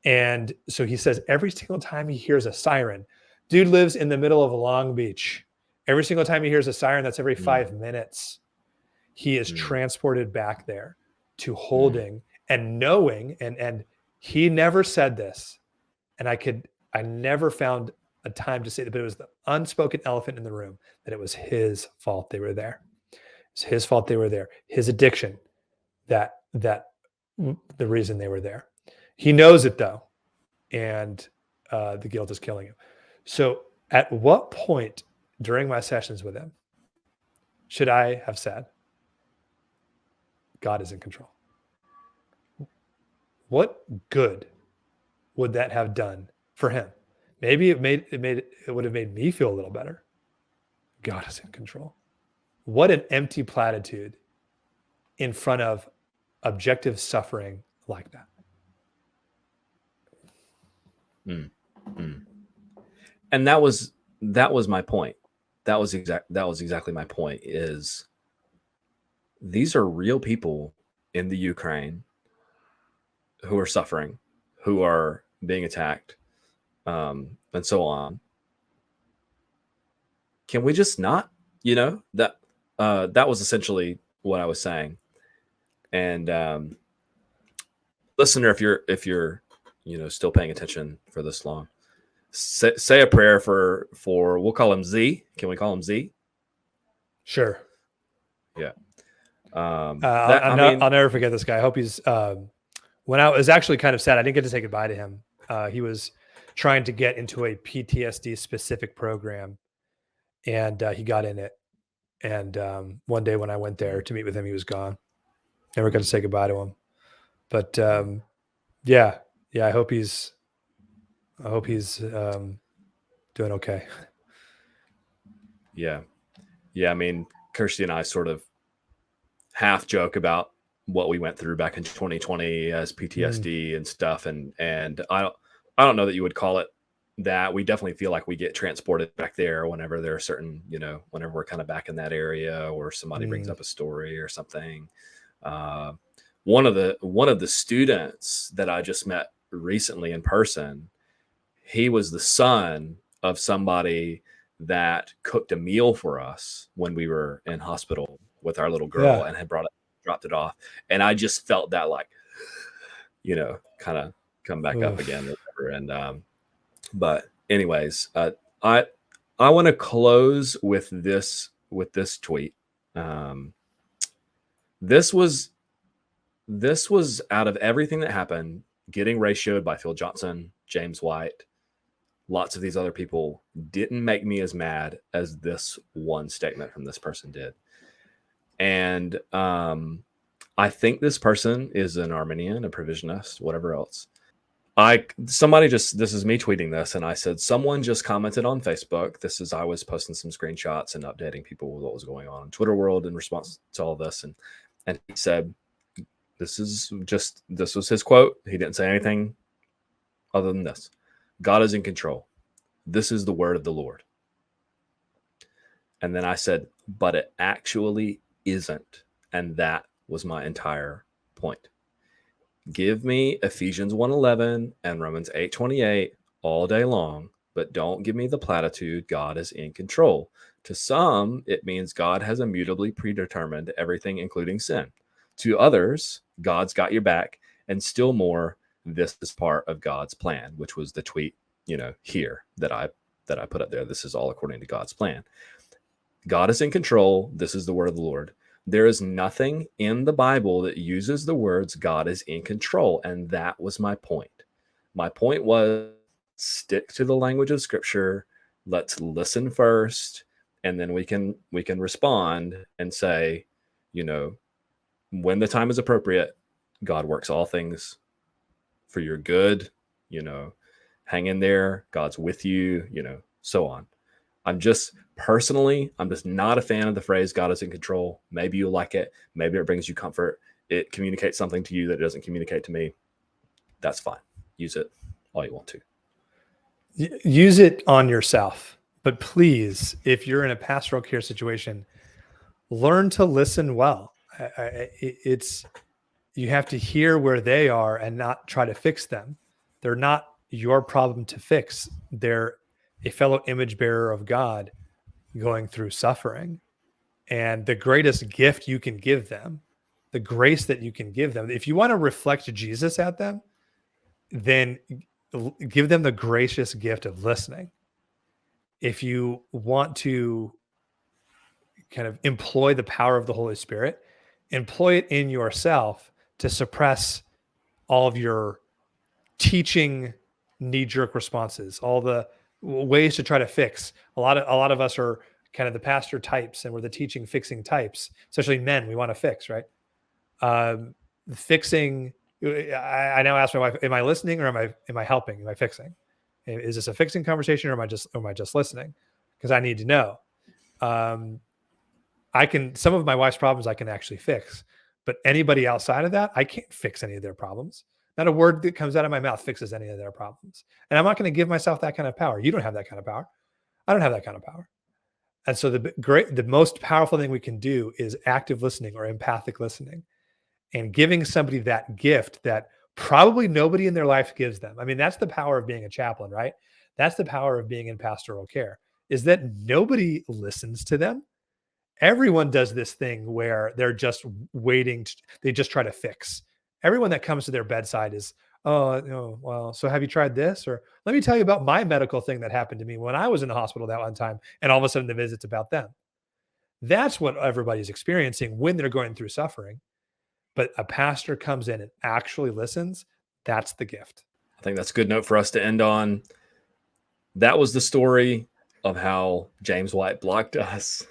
And so he says every single time he hears a siren, dude lives in the middle of Long Beach. Every single time he hears a siren, that's every 5 minutes. He is transported back there to holding and knowing. And he never said this. And I never found a time to say that, but it was the unspoken elephant in the room that it was his fault they were there. It's his fault they were there. His addiction, that the reason they were there. He knows it though, and the guilt is killing him. So at what point during my sessions with him should I have said, God is in control? What good would that have done for him? Maybe it would have made me feel a little better. God is in control. What an empty platitude in front of objective suffering like that. And that was my point. That was exactly my point. Is these are real people in the Ukraine who are suffering, who are being attacked, and so on. Can we just not? That was essentially what I was saying. And listener, if you're still paying attention for this long, say a prayer for we'll call him Z. Can we call him Z? Sure. Yeah. I'll never forget this guy. I hope he's. When I was actually kind of sad, I didn't get to say goodbye to him. He was trying to get into a PTSD specific program, and he got in it. And one day when I went there to meet with him, he was gone. Never got to say goodbye to him. But yeah, I hope he's doing okay. Yeah. I mean, Kirsty and I sort of half joke about what we went through back in 2020 as PTSD and stuff, and I don't know that you would call it that. We definitely feel like we get transported back there whenever there are certain, whenever we're kind of back in that area, or somebody brings up a story or something. One of the students that I just met recently in person, he was the son of somebody that cooked a meal for us when we were in hospital with our little girl, and had dropped it off. And I just felt that, like, kind of come back up again or whatever. And but anyways, I want to close with this tweet. This was out of everything that happened, getting ratioed by Phil Johnson, James White, lots of these other people, didn't make me as mad as this one statement from this person did. And I think this person is an Arminian, a provisionist, whatever else. This is me tweeting this, and I said, someone just commented on Facebook. I was posting some screenshots and updating people with what was going on in Twitter world in response to all this. And he said, this was his quote. He didn't say anything other than this: God is in control. This is the word of the Lord. And then I said, but it actually isn't. And that was my entire point. Give me Ephesians 1:11 and Romans 8:28 all day long, but don't give me the platitude, God is in control. To some, it means God has immutably predetermined everything, including sin. To others, God's got your back, and still more, this is part of God's plan, which was the tweet, here that I put up there. This is all according to God's plan. God is in control. This is the word of the Lord. There is nothing in the Bible that uses the words God is in control. And that was my point. My point was, stick to the language of Scripture. Let's listen first, and then we can respond and say, when the time is appropriate, God works all things for your good. Hang in there. God's with you, so on. I'm just not a fan of the phrase God is in control. Maybe you like it. Maybe it brings you comfort. It communicates something to you that it doesn't communicate to me. That's fine. Use it all you want to. Use it on yourself. But please, if you're in a pastoral care situation, learn to listen well. You have to hear where they are and not try to fix them. They're not your problem to fix. They're a fellow image bearer of God going through suffering. And the greatest gift you can give them, the grace that you can give them, if you want to reflect Jesus at them, then give them the gracious gift of listening. If you want to kind of employ the power of the Holy Spirit, employ it in yourself to suppress all of your teaching knee-jerk responses, all the ways to try to fix. A lot of us are kind of the pastor types, and we're the teaching fixing types, especially men. We want to fix, right? Fixing. I now ask my wife, am I listening or am I helping? Am I fixing? Is this a fixing conversation, or am I just listening? Because I need to know. Some of my wife's problems I can actually fix, but anybody outside of that, I can't fix any of their problems. Not a word that comes out of my mouth fixes any of their problems. And I'm not going to give myself that kind of power. You don't have that kind of power. I don't have that kind of power. And so the most powerful thing we can do is active listening or empathic listening, and giving somebody that gift that probably nobody in their life gives them. I mean, that's the power of being a chaplain, right? That's the power of being in pastoral care, is that nobody listens to them. Everyone does this thing where they're just waiting. They just try to fix. Everyone that comes to their bedside is, oh, no, well, so have you tried this? Or let me tell you about my medical thing that happened to me when I was in the hospital that one time. And all of a sudden the visit's about them. That's what everybody's experiencing when they're going through suffering. But a pastor comes in and actually listens. That's the gift. I think that's a good note for us to end on. That was the story of how James White blocked us.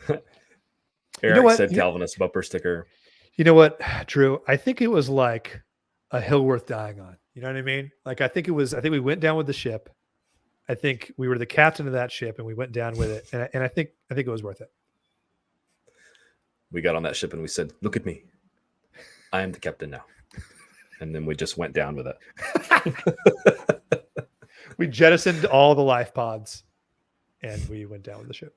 Eric said Calvinist bumper sticker. You know what, Drew? I think it was like a hill worth dying on. You know what I mean? Like, I think we went down with the ship. I think we were the captain of that ship and we went down with it. And I think it was worth it. We got on that ship and we said, look at me. I am the captain now. And then we just went down with it. We jettisoned all the life pods and we went down with the ship.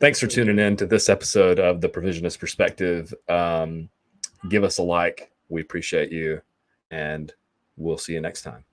Thanks for tuning in to this episode of The Provisionist Perspective. Give us a like. We appreciate you. And we'll see you next time.